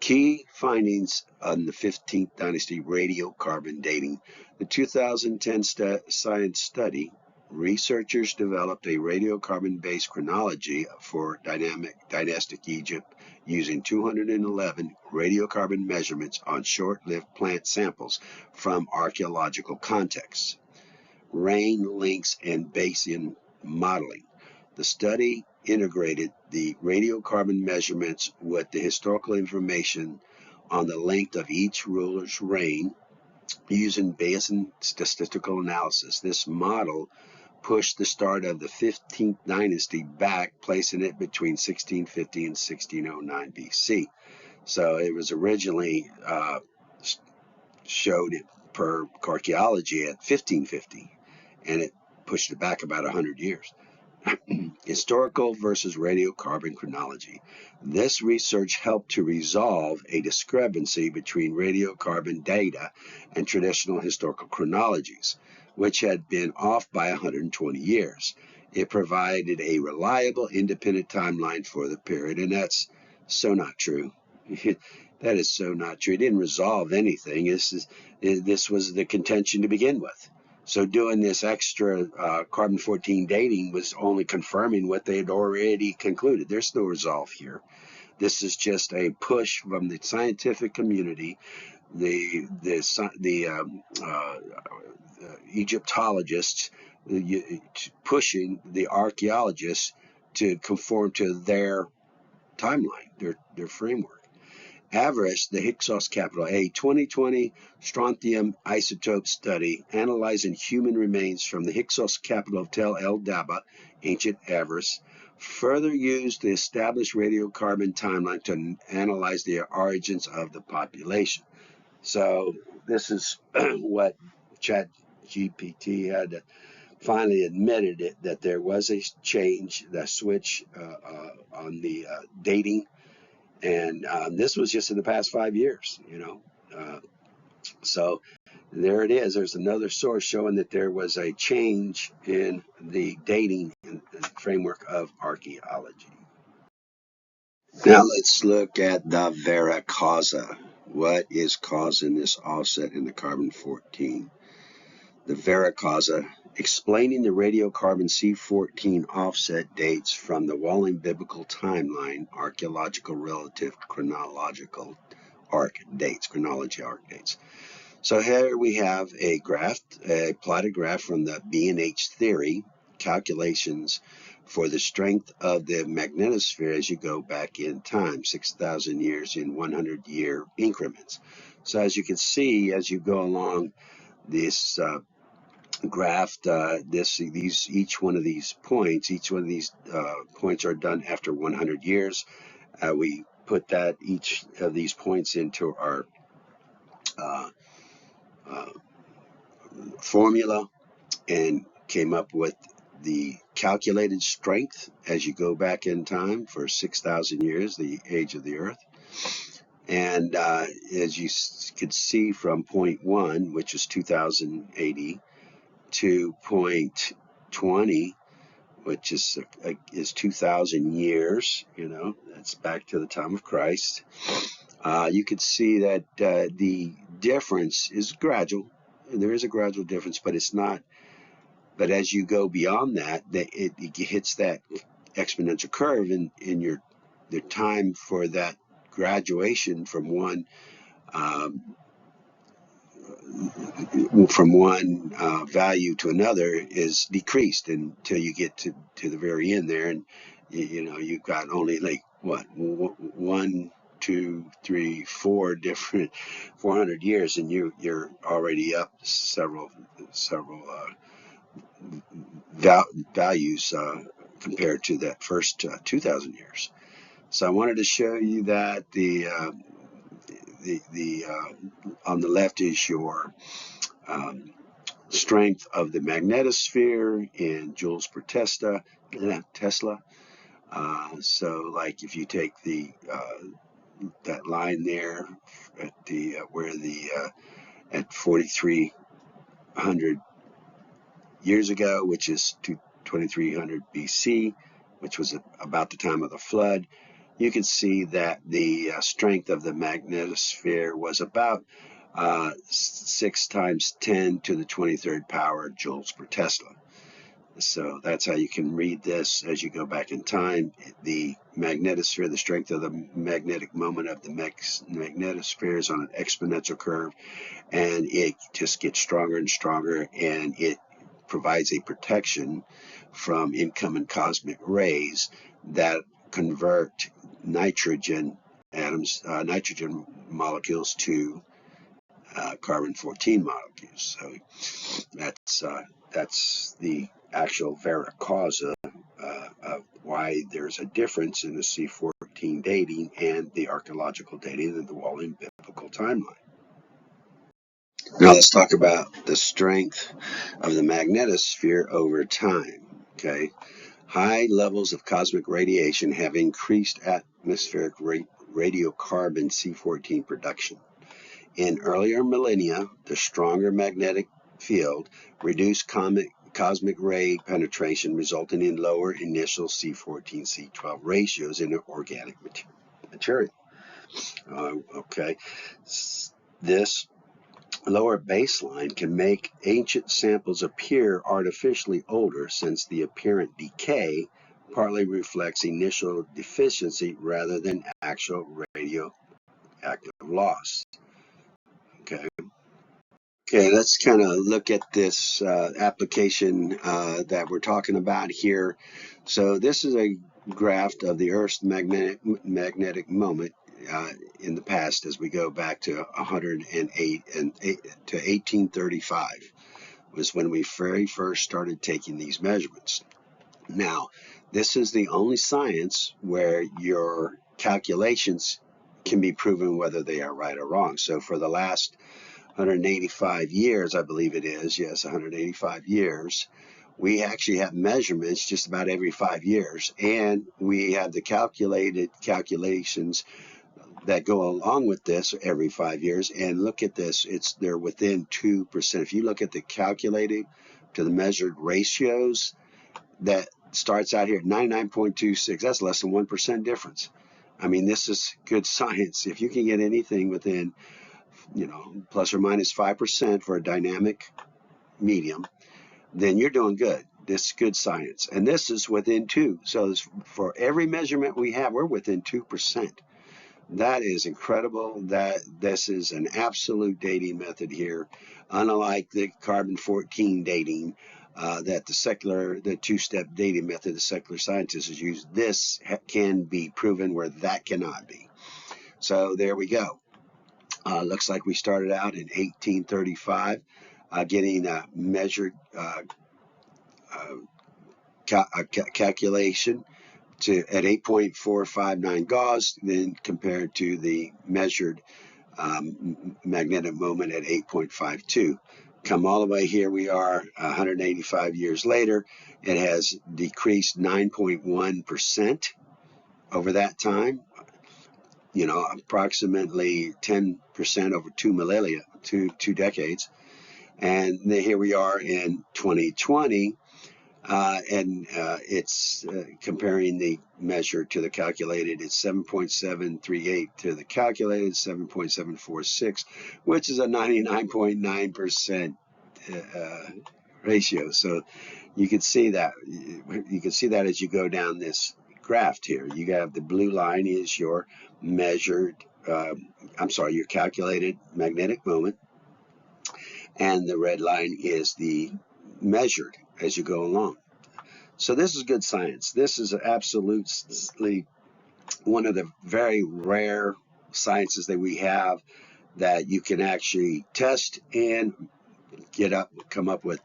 Key findings on the 15th dynasty radiocarbon dating. The 2010 science study, researchers developed a radiocarbon-based chronology for dynastic Egypt using 211 radiocarbon measurements on short-lived plant samples from archaeological contexts. Rain, links, and basin modeling. The study integrated the radiocarbon measurements with the historical information on the length of each ruler's reign using Bayesian statistical analysis. This model pushed the start of the 15th dynasty back, placing it between 1650 and 1609 BC. So it was originally showed it per archaeology at 1550, and it pushed it back about 100 years. Historical versus radiocarbon chronology. This research helped to resolve a discrepancy between radiocarbon data and traditional historical chronologies, which had been off by 120 years. It provided a reliable, independent timeline for the period, and that's so not true. That is so not true. It didn't resolve anything. This was the contention to begin with. So doing this extra carbon-14 dating was only confirming what they had already concluded. There's no resolve here. This is just a push from the scientific community, the Egyptologists, pushing the archaeologists to conform to their timeline, their framework. Avaris, the Hyksos capital, a 2020 strontium isotope study analyzing human remains from the Hyksos capital of Tel El Daba, ancient Avaris, further used the established radiocarbon timeline to analyze the origins of the population. So this is what ChatGPT had finally admitted it, that there was a change, the switch on the dating. And this was just in the past 5 years, So there it is. There's another source showing that there was a change in the dating framework of archaeology. Now let's look at the Vera causa. What is causing this offset in the carbon-14? The Vera causa, explaining the radiocarbon C14 offset dates from the Walling Biblical Timeline, Archaeological Relative Chronological Chronology arc dates. So here we have a plotted graph from the B&H theory, calculations for the strength of the magnetosphere as you go back in time, 6,000 years in 100-year increments. So as you can see, as you go along this graph, each one of these points are done after 100 years. We put each of these points into our formula and came up with the calculated strength as you go back in time for 6,000 years, the age of the Earth. And as you could see from point 1, which is 2080, to point 20, which is 2,000 years, that's back to the time of Christ. You could see that the difference is gradual. There is a gradual difference, but it's not. But as you go beyond that, it hits that exponential curve, and the time for that graduation from one value to another is decreased until you get to the very end there, and you've got only like what, 1, 2, 3, 4 different 400 years, and you're already up several values compared to that first 2,000 years. So I wanted to show you that the on the left is your strength of the magnetosphere in joules per Tesla. So like if you take that line there at at 4,300 years ago, which is 2300 BC, which was about the time of the flood, you can see that the strength of the magnetosphere was about 6 times 10 to the 23rd power joules per Tesla. So that's how you can read this as you go back in time. The magnetosphere, the strength of the magnetic moment of the magnetosphere is on an exponential curve, and it just gets stronger and stronger, and it provides a protection from incoming cosmic rays that convert nitrogen molecules to carbon-14 molecules. So that's the actual vera causa of why there's a difference in the C14 dating and the archaeological dating in the Walling Biblical Timeline. Now let's talk about the strength of the magnetosphere over time. Okay, high levels of cosmic radiation have increased atmospheric radiocarbon C14 production. In earlier millennia, the stronger magnetic field reduced cosmic ray penetration, resulting in lower initial C14-C12 ratios in organic material. Okay, this lower baseline can make ancient samples appear artificially older, since the apparent decay partly reflects initial deficiency rather than actual radioactive loss. Okay, let's kind of look at this application that we're talking about here. So this is a graph of the Earth's magnetic moment in the past, as we go back to 108 and to 1835 was when we very first started taking these measurements. Now, this is the only science where your calculations can be proven whether they are right or wrong. So for the last 185 years, I believe it is, yes, 185 years, we actually have measurements just about every 5 years, and we have the calculations that go along with this every 5 years. And look at this, they're within 2%. If you look at the calculated to the measured ratios, that starts out here at 99.26. That's less than 1% difference. I mean, this is good science. If you can get anything within, plus or minus 5% for a dynamic medium, then you're doing good. This is good science. And this is within 2. So for every measurement we have, we're within 2%. That is incredible. That this is an absolute dating method here, unlike the carbon-14 dating that the two-step dating method the secular scientists use. This can be proven where that cannot be. So there we go. Looks like we started out in 1835, getting a measured calculation at 8.459 gauss, then compared to the measured magnetic moment at 8.52. Come all the way here, we are 185 years later. It has decreased 9.1% over that time. Approximately 10% over 2 millennia, two decades. And here we are in 2020. And it's comparing the measure to the calculated. It's 7.738 to the calculated, 7.746, which is a 99.9% ratio. So you can see that. You can see that as you go down this graph here. You have the blue line is your measured, your calculated magnetic moment, and the red line is the measured as you go along. So this is good science. This is absolutely one of the very rare sciences that we have that you can actually test and come up with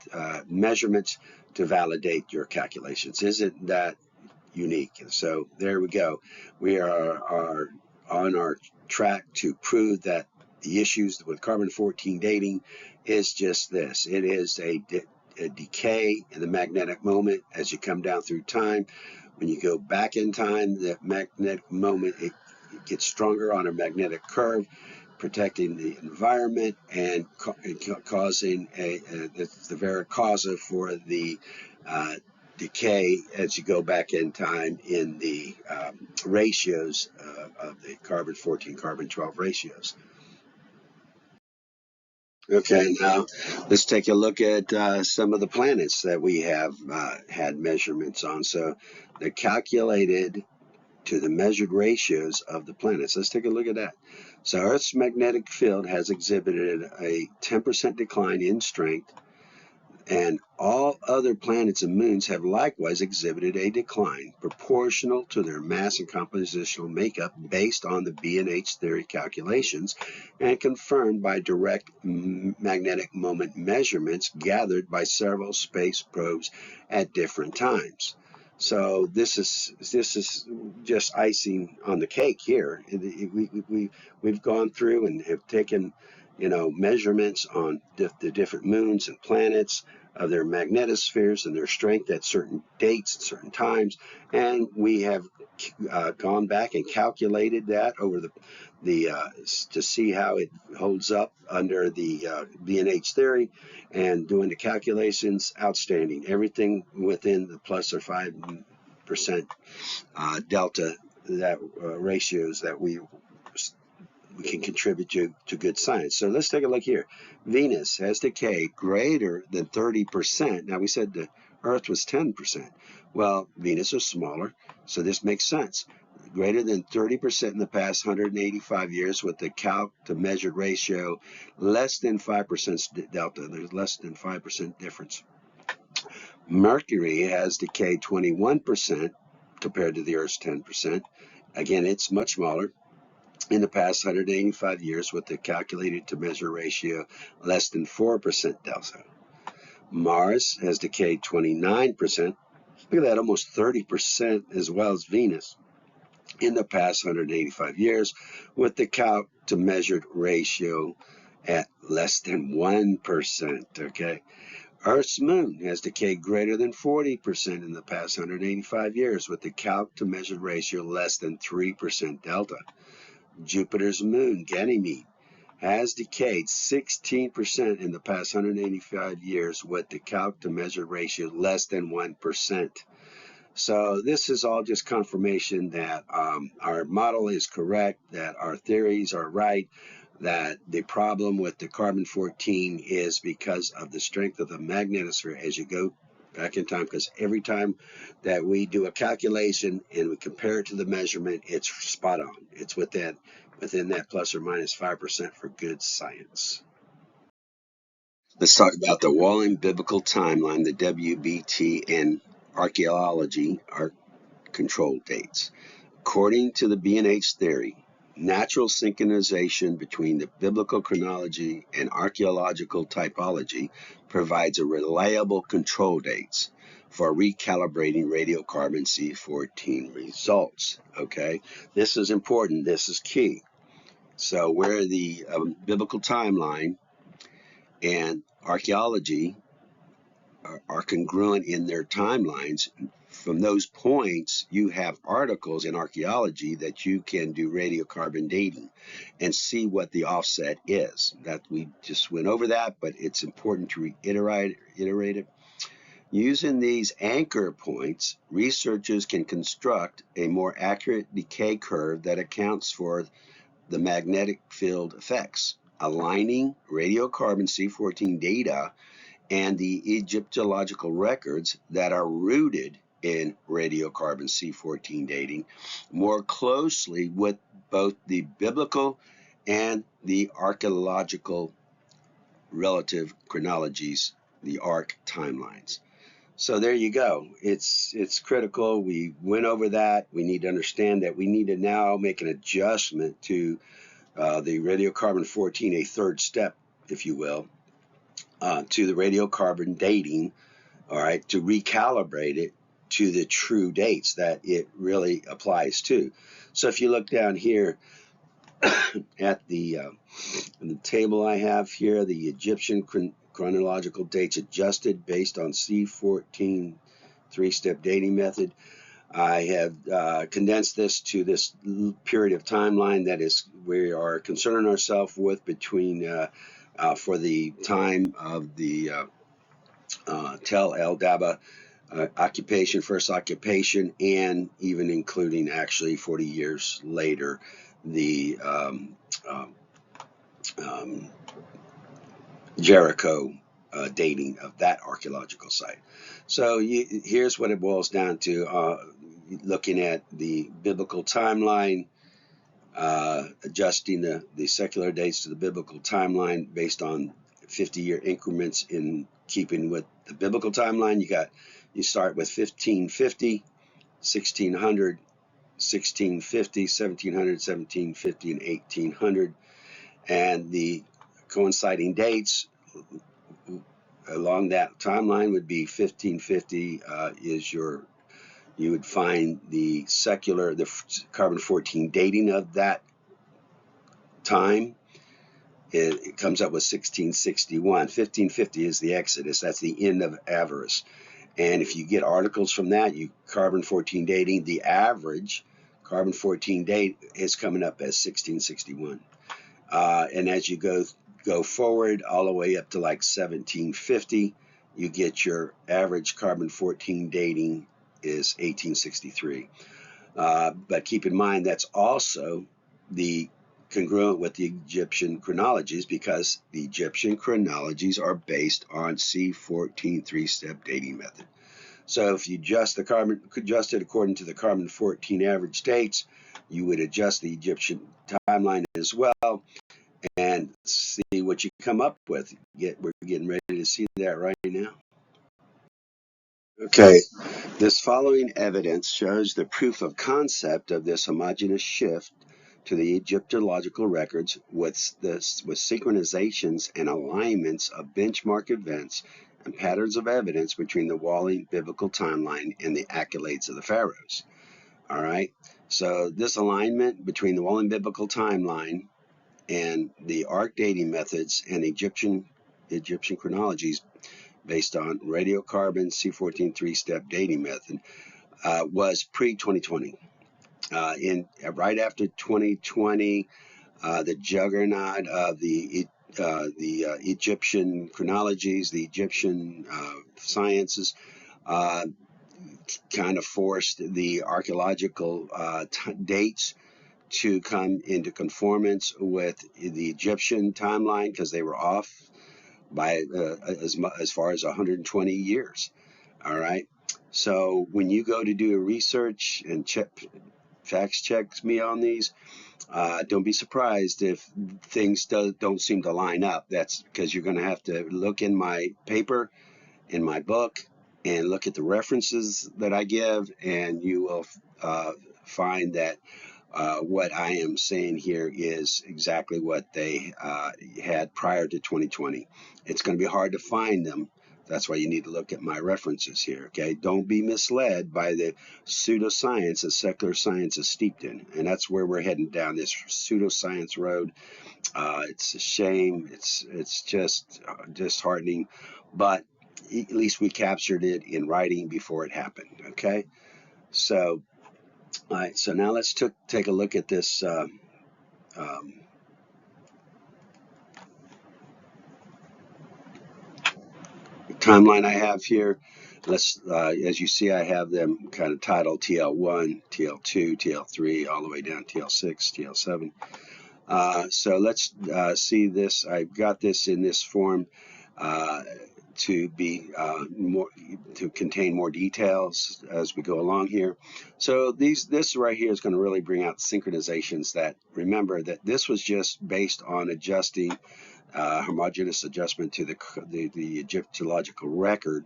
measurements to validate your calculations. Isn't that unique? So there we go. We are on our track to prove that the issues with carbon-14 dating is just this. It is a decay in the magnetic moment as you come down through time. When you go back in time, the magnetic moment, it gets stronger on a magnetic curve, protecting the environment and causing the very cause for the decay as you go back in time in the ratios of the carbon-14, carbon-12 ratios. Okay, now let's take a look at some of the planets that we have had measurements on. So they're calculated to the measured ratios of the planets. Let's take a look at that. So Earth's magnetic field has exhibited a 10% decline in strength, and all other planets and moons have likewise exhibited a decline proportional to their mass and compositional makeup based on the B&H theory calculations and confirmed by direct magnetic moment measurements gathered by several space probes at different times. So this is just icing on the cake here. We've gone through and have taken measurements on the different moons and planets of their magnetospheres and their strength at certain dates, at certain times, and we have gone back and calculated that over to see how it holds up under the B&H theory, and doing the calculations, outstanding. Everything within the plus or 5% delta ratios that we can contribute to good science. So let's take a look here. Venus has decay greater than 30%. Now we said the Earth was 10%. Well, Venus is smaller, so this makes sense. Greater than 30% in the past 185 years with the calc to measured ratio less than 5% delta. There's less than 5% difference. Mercury has decayed 21% compared to the Earth's 10%. Again, it's much smaller in the past 185 years with the calculated to measure ratio less than 4% delta. Mars has decayed 29%. Look at that, almost 30% as well as Venus in the past 185 years with the calc to measured ratio at less than 1%, okay? Earth's moon has decayed greater than 40% in the past 185 years with the calc to measured ratio less than 3% delta. Jupiter's moon, Ganymede, has decayed 16% in the past 185 years with the calc to measured ratio less than 1%. So this is all just confirmation that our model is correct, that our theories are right. that the problem with the carbon-14 is because of the strength of the magnetosphere as you go back in time, because every time that we do a calculation and we compare it to the measurement, it's spot on. It's within that plus or minus 5% for good science. Let's talk about the Walling Biblical Timeline, the WBT, and archaeology are control dates. According to the B&H theory, natural synchronization between the biblical chronology and archaeological typology provides a reliable control dates for recalibrating radiocarbon C14 results. Okay, this is important. This is key. So where the biblical timeline and archaeology are congruent in their timelines, from those points, you have articles in archaeology that you can do radiocarbon dating and see what the offset is. That we just went over that, but it's important to reiterate it. Using these anchor points, researchers can construct a more accurate decay curve that accounts for the magnetic field effects, aligning radiocarbon C14 data and the Egyptological records that are rooted in radiocarbon C14 dating more closely with both the biblical and the archaeological relative chronologies, the ARC timelines. So there you go. It's critical. We went over that. We need to understand that we need to now make an adjustment to the radiocarbon 14, a third step, if you will, to the radiocarbon dating, all right, to recalibrate it to the true dates that it really applies to. So if you look down here at the table I have here, the Egyptian chronological dates adjusted based on C14 three-step dating method, I have condensed this to this period of timeline that is we are concerning ourselves with between for the time of the Tel El Daba occupation, first occupation, and even including actually 40 years later, the Jericho dating of that archaeological site. So here's what it boils down to, looking at the biblical timeline, adjusting the secular dates to the biblical timeline based on 50-year increments in keeping with the biblical timeline. You start with 1550, 1600, 1650, 1700, 1750, and 1800, and the coinciding dates along that timeline would be 1550 you would find the carbon 14 dating of that time. It comes up with 1661. 1550 is the Exodus. That's the end of Avaris. And if you get articles from that, carbon 14 dating, the average carbon 14 date is coming up as 1661. And as you go forward all the way up to like 1750, you get your average carbon 14 dating is 1863. But keep in mind that's also the congruent with the Egyptian chronologies, because the Egyptian chronologies are based on C14 three-step dating method. So if you adjust it according to the carbon 14 average dates, you would adjust the Egyptian timeline as well and see what you come up with. We're getting ready to see that right now. Okay, this following evidence shows the proof of concept of this homogeneous shift to the Egyptological records with synchronizations and alignments of benchmark events and patterns of evidence between the Walling biblical timeline and the accolades of the Pharaohs. All right, so this alignment between the Walling biblical timeline and the arc dating methods and Egyptian chronologies based on radiocarbon C14 three-step dating method was pre-2020. Right after 2020, the juggernaut of the Egyptian chronologies, the Egyptian sciences, kind of forced the archaeological dates to come into conformance with the Egyptian timeline because they were off by as far as 120 years. All right. So when you go to do a research and fact check me on these, don't be surprised if things don't seem to line up. That's because you're going to have to look in my paper, in my book, and look at the references that I give, and you will find that what I am saying here is exactly what they had prior to 2020. It's going to be hard to find them. That's why you need to look at my references here, okay? Don't be misled by the pseudoscience that secular science is steeped in. And that's where we're heading down this pseudoscience road. It's a shame. It's just disheartening. But at least we captured it in writing before it happened, okay? So, all right, so now let's take a look at this timeline I have here. Let's, as you see, I have them kind of titled TL1, TL2, TL3, all the way down TL6, TL7. So let's see this. I've got this in this form to be more to contain more details as we go along here. So this right here is going to really bring out synchronizations. That remember that this was just based on adjusting homogeneous adjustment to the Egyptological record,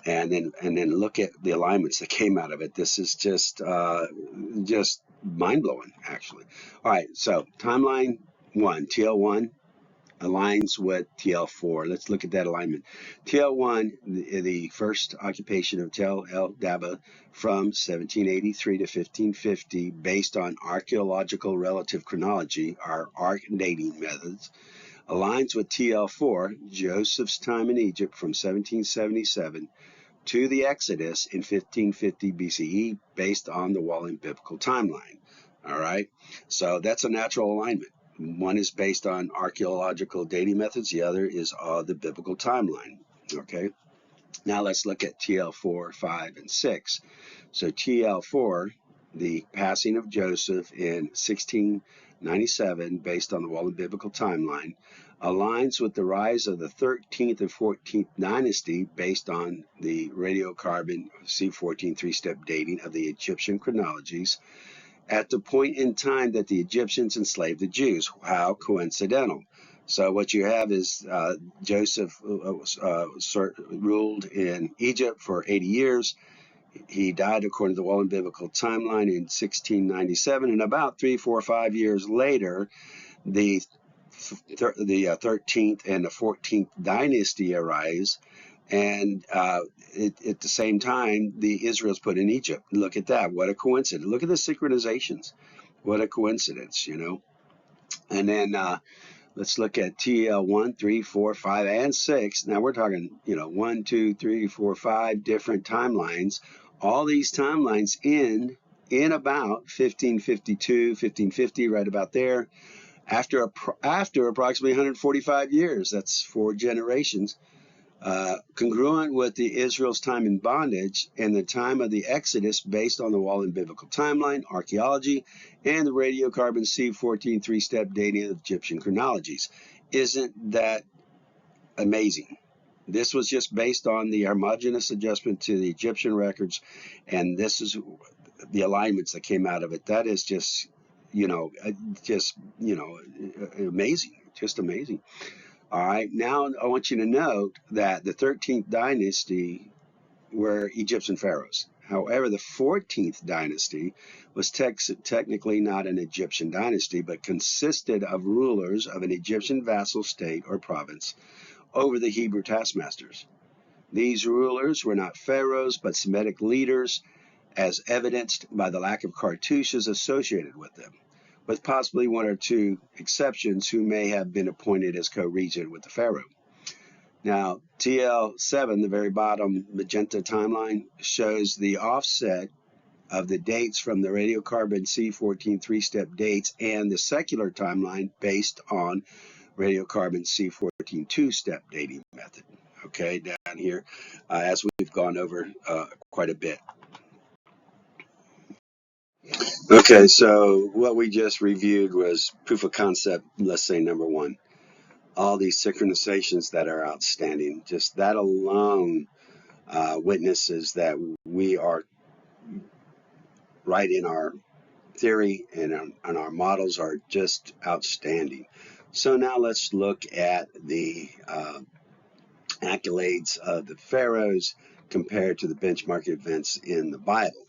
and then look at the alignments that came out of it. This is just mind blowing, actually. All right, so timeline 1, TL1 aligns with TL4. Let's look at that alignment. TL1, the first occupation of Tel El Daba from 1783 to 1550, based on archaeological relative chronology, our ARC dating methods, aligns with TL4, Joseph's time in Egypt from 1777 to the Exodus in 1550 BCE, based on the Walling biblical timeline. All right, so that's a natural alignment. One is based on archaeological dating methods, the other is the biblical timeline. Okay, now let's look at TL4, 5, and 6. So TL4, the passing of Joseph in 1697, based on the Walling biblical timeline, aligns with the rise of the 13th and 14th dynasty, based on the radiocarbon C14 three-step dating of the Egyptian chronologies, at the point in time that the Egyptians enslaved the Jews. How coincidental. So what you have is Joseph ruled in Egypt for 80 years. He died according to the Walling biblical timeline in 1697, and about 3, 4, 5 years later, the 13th and the 14th dynasty arise, and at the same time, the Israel's put in Egypt. Look at that. What a coincidence. Look at the synchronizations. What a coincidence, you know. And then let's look at TL1, 3, 4, 5, and 6. Now we're talking, 1, 2, 3, 4, 5 different timelines. All these timelines in about 1552, 1550, right about there. After approximately 145 years, that's 4 generations, congruent with the Israel's time in bondage and the time of the Exodus, based on the Walling biblical timeline, archaeology, and the radiocarbon C14 three-step dating of Egyptian chronologies. Isn't that amazing? This was just based on the homogeneous adjustment to the Egyptian records, and this is the alignments that came out of it. That is just amazing, just amazing. All right, now I want you to note that the 13th dynasty were Egyptian pharaohs. However, the 14th dynasty was technically not an Egyptian dynasty, but consisted of rulers of an Egyptian vassal state or province over the Hebrew taskmasters. These rulers were not pharaohs, but Semitic leaders, as evidenced by the lack of cartouches associated with them, with possibly 1 or 2 exceptions who may have been appointed as co-regent with the pharaoh. Now, TL7, the very bottom magenta timeline, shows the offset of the dates from the radiocarbon C14 three-step dates and the secular timeline based on radiocarbon C14 two-step dating method. Okay, down here, as we've gone over quite a bit. Okay, so what we just reviewed was proof of concept, let's say number one. All these synchronizations that are outstanding, just that alone witnesses that we are right in our theory and our models are just outstanding. So now let's look at the accolades of the pharaohs compared to the benchmark events in the Bible.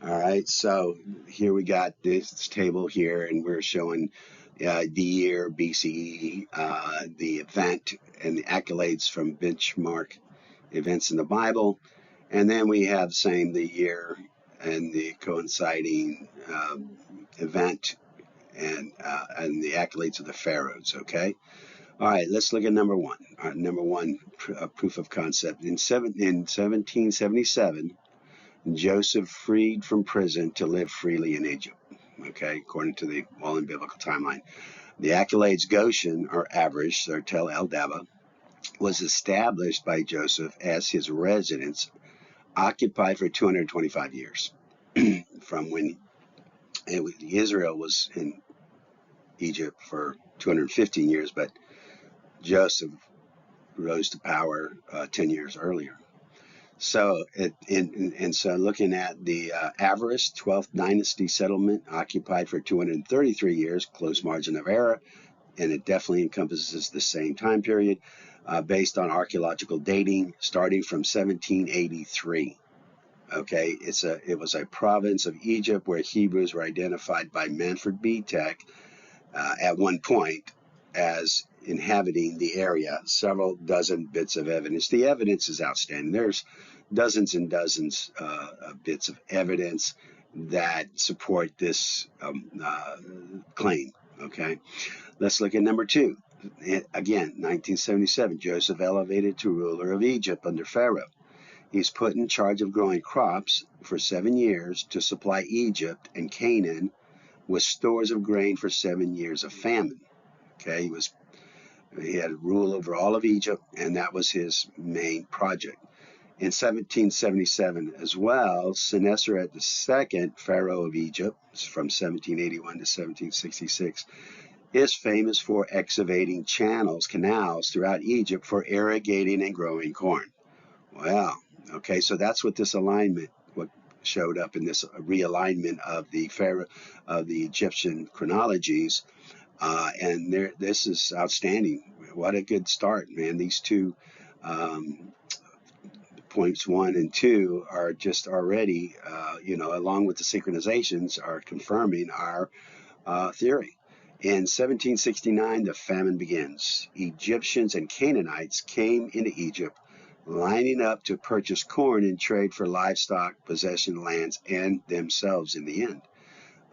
All right, so here we got this table here, and we're showing the year BCE, the event, and the accolades from benchmark events in the Bible. And then we have same the year and the coinciding event and the accolades of the pharaohs. Okay. All right. Let's look at number one. Number one proof of concept in 1777. Joseph freed from prison to live freely in Egypt. Okay, according to the Wallen biblical timeline. The accolades Goshen, or Avaris, or Tel El Daba, was established by Joseph as his residence, occupied for 225 years, from when Israel was in Egypt for 215 years, but Joseph rose to power 10 years earlier. So, so looking at the Avaris 12th Dynasty settlement, occupied for 233 years, close margin of error, and it definitely encompasses the same time period, based on archaeological dating starting from 1783. Okay, it was a province of Egypt where Hebrews were identified by Manfred Bietak at one point as inhabiting the area. Several dozen bits of evidence. The evidence is outstanding. There's dozens and dozens of bits of evidence that support this claim. Okay, let's look at number two. Again, 1977, Joseph elevated to ruler of Egypt under Pharaoh. He's put in charge of growing crops for 7 years to supply Egypt and Canaan with stores of grain for 7 years of famine. Okay, he had rule over all of Egypt, and that was his main project. In 1777 as well, Sennacherib II, Pharaoh of Egypt, from 1781 to 1766, is famous for excavating canals throughout Egypt for irrigating and growing corn. Wow. Okay, so that's what this alignment, what showed up in this realignment of the Pharaoh, of the Egyptian chronologies, and this is outstanding. What a good start, man! These two points one and two are just already, along with the synchronizations, are confirming our theory. In 1769, the famine begins. Egyptians and Canaanites came into Egypt, lining up to purchase corn and trade for livestock, possession lands, and themselves in the end.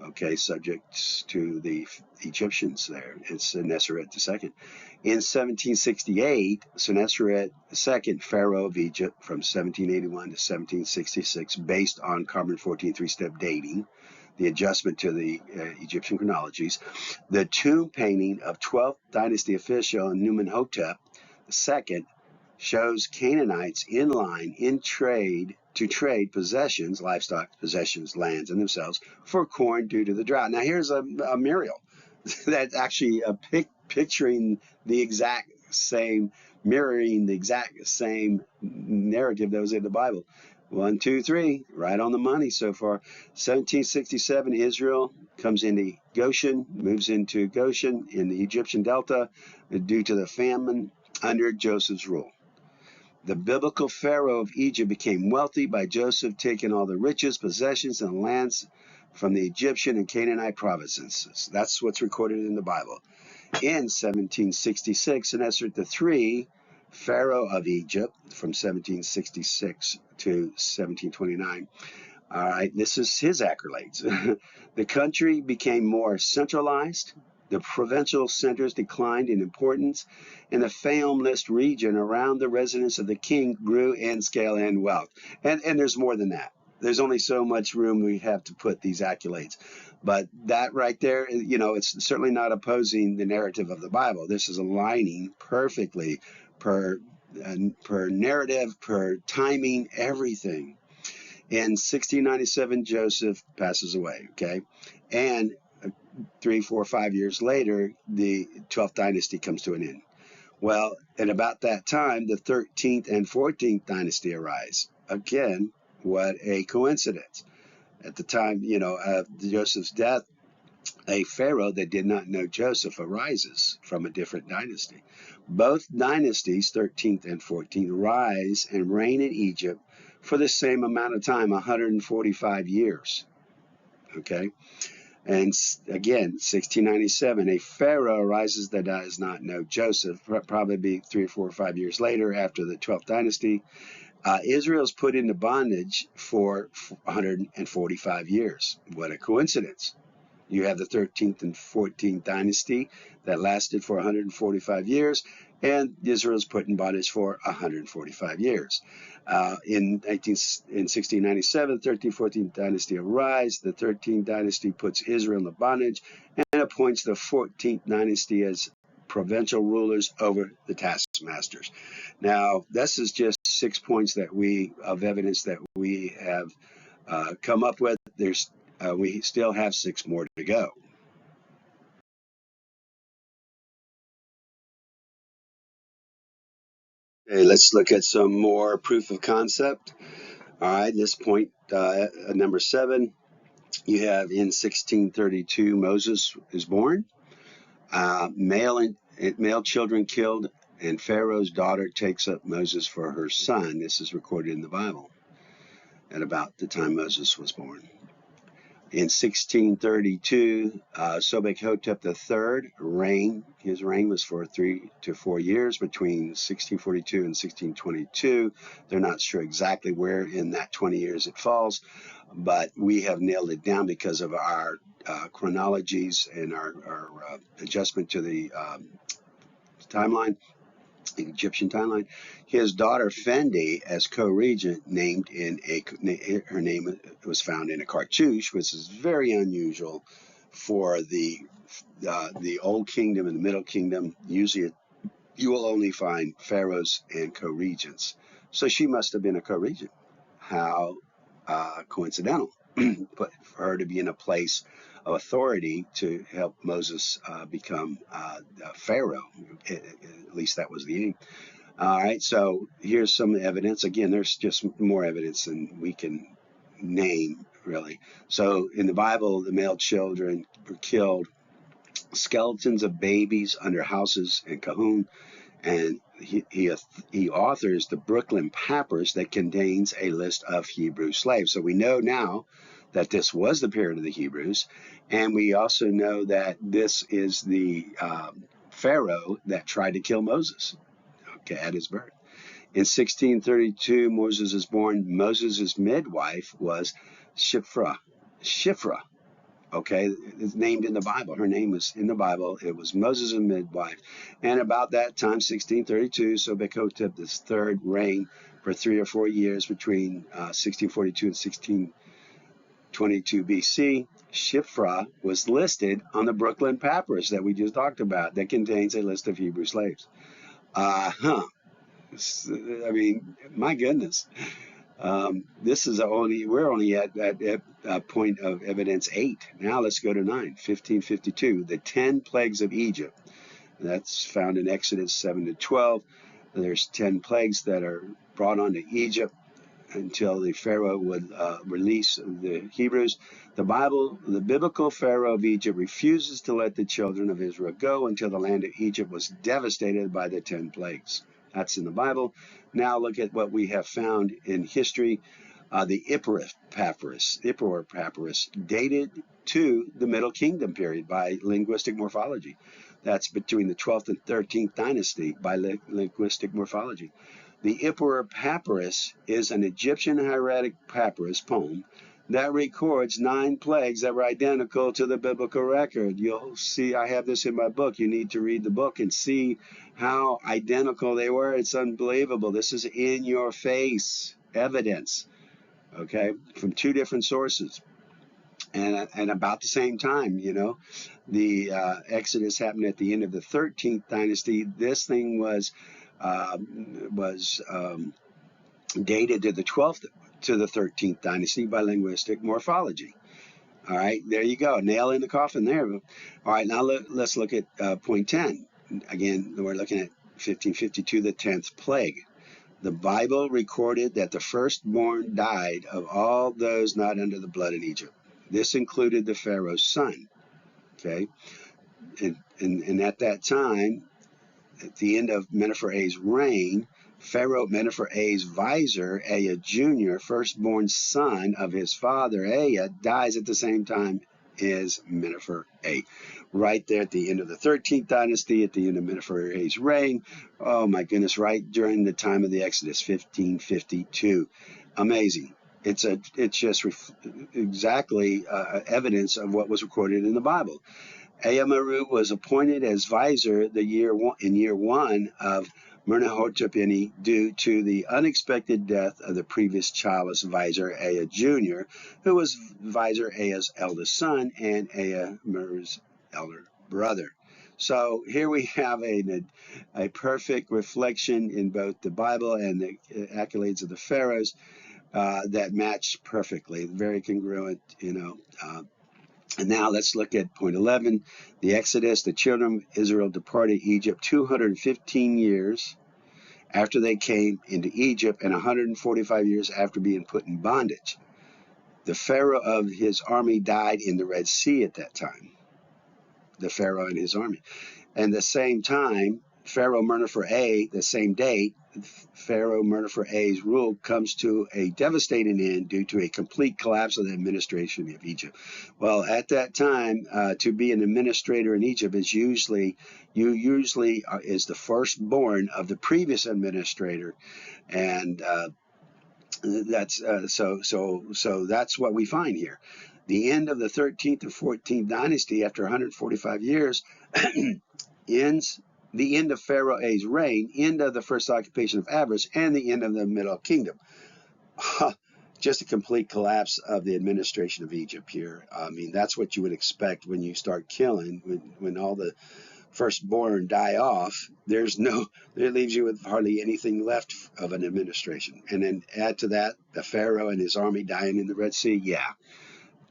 Okay, subject to the Egyptians there. It's Sennacherib II. In 1768, Sennacherib II, Pharaoh of Egypt, from 1781 to 1766, based on carbon-14 three-step dating, the adjustment to the Egyptian chronologies, the tomb painting of 12th dynasty official Numenhotep II shows Canaanites in line to trade possessions, livestock, possessions, lands, and themselves for corn due to the drought. Now here's a mural that's actually picturing the exact same, mirroring the exact same narrative that was in the Bible. 1, 2, 3, right on the money so far. 1767, Israel comes into Goshen, moves into Goshen in the Egyptian Delta due to the famine under Joseph's rule. The biblical Pharaoh of Egypt became wealthy by Joseph taking all the riches, possessions, and lands from the Egyptian and Canaanite provinces. That's what's recorded in the Bible. In 1766, Sennacherib III, Pharaoh of Egypt, from 1766 to 1729. All right, this is his accolades. The country became more centralized. The provincial centers declined in importance, and the fameless region around the residence of the king grew in scale and wealth. And there's more than that. There's only so much room we have to put these accolades. But that right there, it's certainly not opposing the narrative of the Bible. This is aligning perfectly per narrative, per timing, everything. In 1697, Joseph passes away, okay? And 3, 4, 5 years later, the 12th dynasty comes to an end. Well, at about that time, the 13th and 14th dynasty arise. Again, what a coincidence. At the time, of Joseph's death, a pharaoh that did not know Joseph arises from a different dynasty. Both dynasties, 13th and 14th, rise and reign in Egypt for the same amount of time, 145 years. Okay? And again, 1697, a pharaoh arises that does not know Joseph, probably 3 or 4 or 5 years later after the 12th dynasty. Israel's put into bondage for 145 years. What a coincidence. You have the 13th and 14th dynasty that lasted for 145 years, and Israel's put in bondage for 145 years. In 1697, the 13th, 14th dynasty arise. The 13th dynasty puts Israel in bondage and appoints the 14th dynasty as provincial rulers over the taskmasters. Now, this is just 6 points of evidence that we have come up with. We still have 6 more to go. Okay, let's look at some more proof of concept. All right, this point, number 7, you have in 1632, Moses is born. Male children killed, and Pharaoh's daughter takes up Moses for her son. This is recorded in the Bible at about the time Moses was born. In 1632, Sobek-Hotep III reigned. His reign was for 3 to 4 years between 1642 and 1622. They're not sure exactly where in that 20 years it falls, but we have nailed it down because of our chronologies and our adjustment to the timeline, the Egyptian timeline. His daughter Fendi, as co-regent, her name was found in a cartouche, which is very unusual for the Old Kingdom and the Middle Kingdom. Usually, you will only find pharaohs and co-regents. So she must have been a co-regent. How coincidental! But for her to be in a place of authority to help Moses become pharaoh, at least that was the aim. All right, so here's some evidence. Again, there's just more evidence than we can name, really. So in the Bible, the male children were killed. Skeletons of babies under houses in Kahun, and he authors the Brooklyn Papyrus that contains a list of Hebrew slaves. So we know now that this was the period of the Hebrews, and we also know that this is the Pharaoh that tried to kill Moses, okay, at his birth. In 1632, Moses is born. Moses' midwife was Shiphrah. Okay, it's named in the Bible. Her name was in the Bible. It was Moses' midwife. And about that time, 1632, Sobek-Hotep III reigned for 3 or 4 years between 1642 and 1622 BC. Shiphrah was listed on the Brooklyn Papyrus that we just talked about that contains a list of Hebrew slaves. I mean, my goodness. We're only at point of evidence 8. Now let's go to 9, 1552, the 10 plagues of Egypt. That's found in Exodus 7 to 12. There's 10 plagues that are brought onto Egypt until the Pharaoh would release the Hebrews. The biblical Pharaoh of Egypt refuses to let the children of Israel go until the land of Egypt was devastated by the 10 plagues. That's in the Bible. Now look at what we have found in history. The Ippur Papyrus, dated to the Middle Kingdom period by linguistic morphology. That's between the 12th and 13th dynasty by linguistic morphology. The Ippur Papyrus is an Egyptian hieratic papyrus poem that records 9 plagues that were identical to the biblical record. You'll see, I have this in my book. You need to read the book and see how identical they were. It's unbelievable. This is in your face evidence, okay, from 2 different sources. And about the same time, the Exodus happened at the end of the 13th dynasty. This thing was dated to the 12th to the 13th dynasty by linguistic morphology. All right, there you go. Nail in the coffin there. All right, now let's look at point 10. Again, we're looking at 1552, the 10th plague. The Bible recorded that the firstborn died of all those not under the blood in Egypt. This included the Pharaoh's son. Okay, and at that time, at the end of Menepher A's reign, Pharaoh Menepher A's vizier, Ea Jr., firstborn son of his father Ea, dies at the same time as Menepher A. Right there at the end of the 13th dynasty, at the end of Menepher A's reign. Oh my goodness, right during the time of the Exodus, 1552. Amazing. It's just exactly evidence of what was recorded in the Bible. Ea-Meru was appointed as vizier in year one of Menehotep due to the unexpected death of the previous childless vizier Ea Jr., who was vizier Ea's eldest son and Ea-Meru's elder brother. So here we have a perfect reflection in both the Bible and the accolades of the pharaohs that match perfectly, very congruent, And now let's look at point 11, the Exodus. The children of Israel departed Egypt 215 years after they came into Egypt and 145 years after being put in bondage. The Pharaoh of his army died in the Red Sea at that time. The Pharaoh and his army. And the same time, Pharaoh Menepher A, the same date, Pharaoh Menepher A's rule comes to a devastating end due to a complete collapse of the administration of Egypt. Well, at that time, to be an administrator in Egypt is usually is the firstborn of the previous administrator, and that's so that's what we find here. The end of the 13th and 14th dynasty, after 145 years, ends the end of Pharaoh A's reign, end of the first occupation of Avaris, and the end of the Middle Kingdom. Just a complete collapse of the administration of Egypt here. I mean, that's what you would expect when you start killing, when all the firstborn die off. It leaves you with hardly anything left of an administration. And then add to that the Pharaoh and his army dying in the Red Sea. Yeah.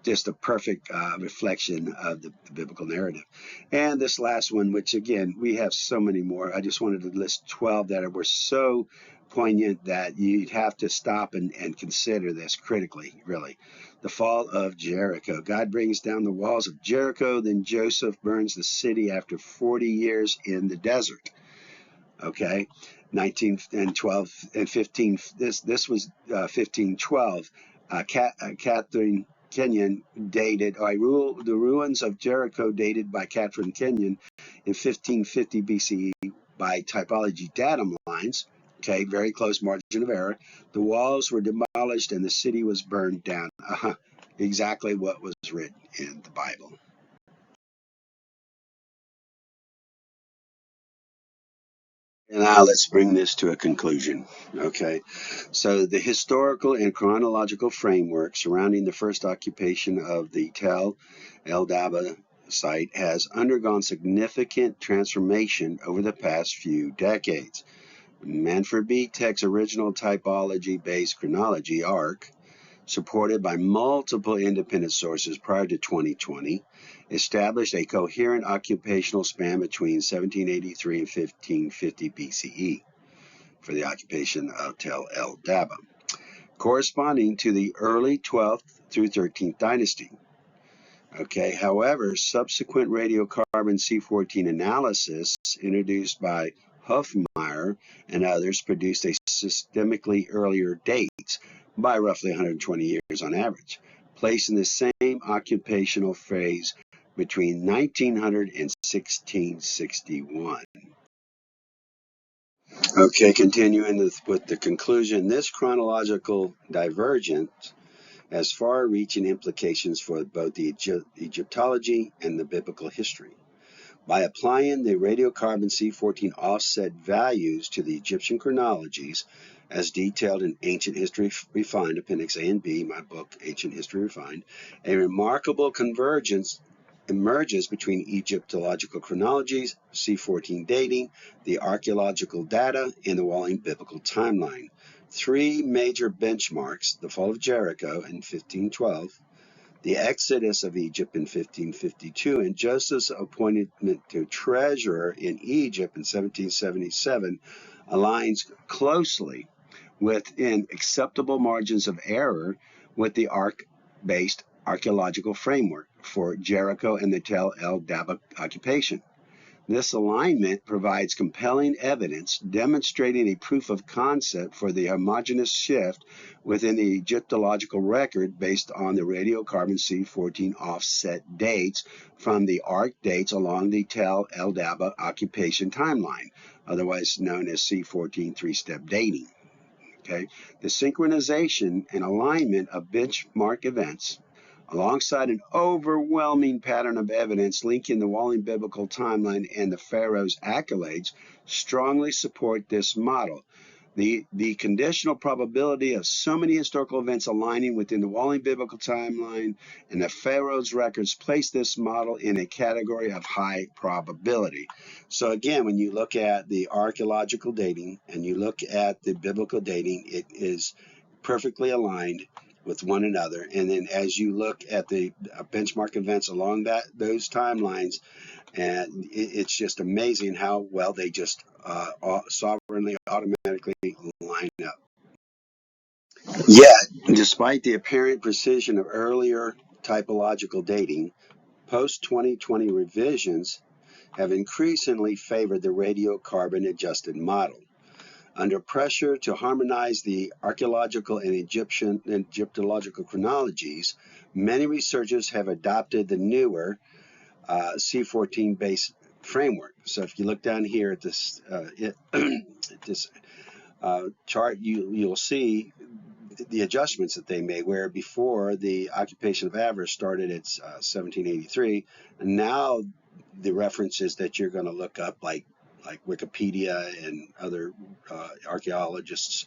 Just a perfect reflection of the biblical narrative. And this last one, which again, we have so many more. I just wanted to list 12 that were so poignant that you'd have to stop and consider this critically, really. The fall of Jericho. God brings down the walls of Jericho, then Joseph burns the city after 40 years in the desert. Okay, 19 and 12 and 15. This was 1512. Catherine Kenyon dated, the ruins of Jericho dated by Catherine Kenyon in 1550 BCE by typology datum lines. Okay, very close margin of error. The walls were demolished and the city was burned down. Exactly what was written in the Bible. And now let's bring this to a conclusion. Okay, so the historical and chronological framework surrounding the first occupation of the Tel El Daba site has undergone significant transformation over the past few decades. Manfred Bietak's original typology-based chronology, ARC, supported by multiple independent sources prior to 2020, established a coherent occupational span between 1783 and 1550 BCE for the occupation of Tel El Daba, corresponding to the early 12th through 13th dynasty. Okay, however, subsequent radiocarbon C14 analysis introduced by Höflmayer and others produced a systemically earlier dates by roughly 120 years on average, placing the same occupational phase between 1900 and 1661. Okay, continuing with the conclusion, this chronological divergence has far-reaching implications for both the Egyptology and the biblical history. By applying the radiocarbon C14 offset values to the Egyptian chronologies, as detailed in Ancient History Refined, Appendix A and B, my book, Ancient History Refined, a remarkable convergence emerges between Egyptological chronologies, C14 dating, the archaeological data, and the Walling biblical timeline. three major benchmarks: the fall of Jericho in 1512, the exodus of Egypt in 1552, and Joseph's appointment to treasurer in Egypt in 1777 aligns closely within acceptable margins of error with the arc-based archaeological framework for Jericho and the Tel el-Dab'a occupation. This alignment provides compelling evidence demonstrating a proof of concept for the homogeneous shift within the Egyptological record based on the radiocarbon C14 offset dates from the arc dates along the Tel el-Dab'a occupation timeline, otherwise known as C14 three-step dating. Okay? The synchronization and alignment of benchmark events alongside an overwhelming pattern of evidence linking the Walling biblical timeline and the Pharaohs' accolades strongly support this model. The conditional probability of so many historical events aligning within the Walling biblical timeline and the Pharaohs' records place this model in a category of high probability. So again, when you look at the archaeological dating and you look at the biblical dating, it is perfectly aligned with one another. And then as you look at the benchmark events along those timelines, and it's just amazing how well they just sovereignly, automatically line up. Yet, despite the apparent precision of earlier typological dating, post-2020 revisions have increasingly favored the radiocarbon adjusted model. Under pressure to harmonize the archaeological and Egyptological chronologies, many researchers have adopted the newer C14 based framework. So if you look down here at this chart, you'll see the adjustments that they made, where before the occupation of Avaris started at 1783, and now the references that you're going to look up, like Wikipedia and other archaeologists'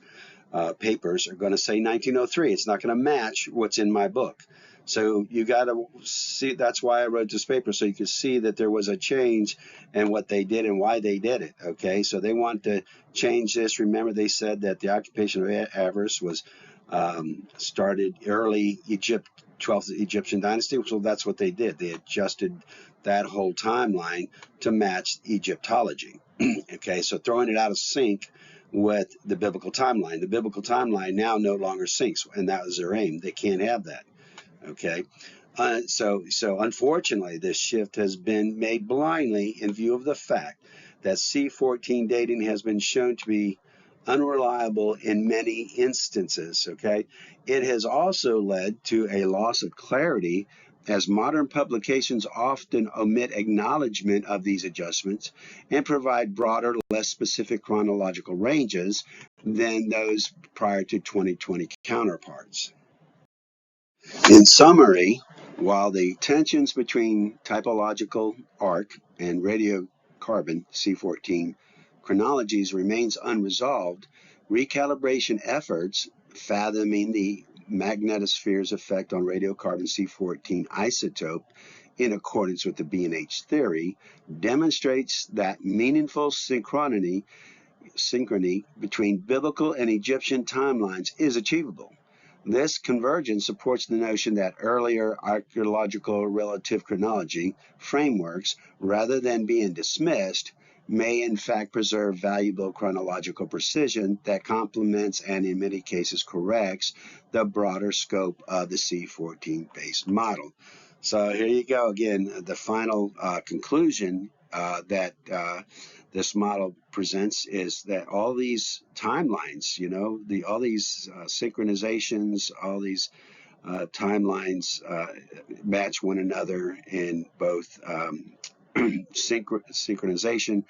papers, are going to say 1903. It's not going to match what's in my book. So you got to see, that's why I wrote this paper, so you could see that there was a change in what they did and why they did it. Okay, so they want to change this. Remember, they said that the occupation of Avaris was started early Egypt, 12th Egyptian dynasty. So that's what they did. They adjusted that whole timeline to match Egyptology. Okay, so throwing it out of sync with the biblical timeline. The biblical timeline now no longer syncs, and that was their aim. They can't have that. Okay, so unfortunately, this shift has been made blindly in view of the fact that C14 dating has been shown to be unreliable in many instances. Okay, it has also led to a loss of clarity, as modern publications often omit acknowledgement of these adjustments and provide broader, less specific chronological ranges than those prior to 2020 counterparts. In summary, while the tensions between typological arc and radiocarbon C14 chronologies remains unresolved, recalibration efforts fathoming the magnetosphere's effect on radiocarbon C14 isotope in accordance with the B&H theory demonstrates that meaningful synchrony between biblical and Egyptian timelines is achievable. This convergence supports the notion that earlier archaeological relative chronology frameworks, rather than being dismissed, may in fact preserve valuable chronological precision that complements and in many cases corrects the broader scope of the C14 based model. So here you go again, the final conclusion that this model presents is that all these timelines, all these synchronizations, all these timelines match one another in both synchronization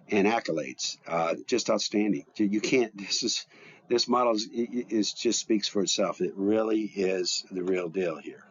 and accolades. Just outstanding. You can't. This model is just speaks for itself. It really is the real deal here.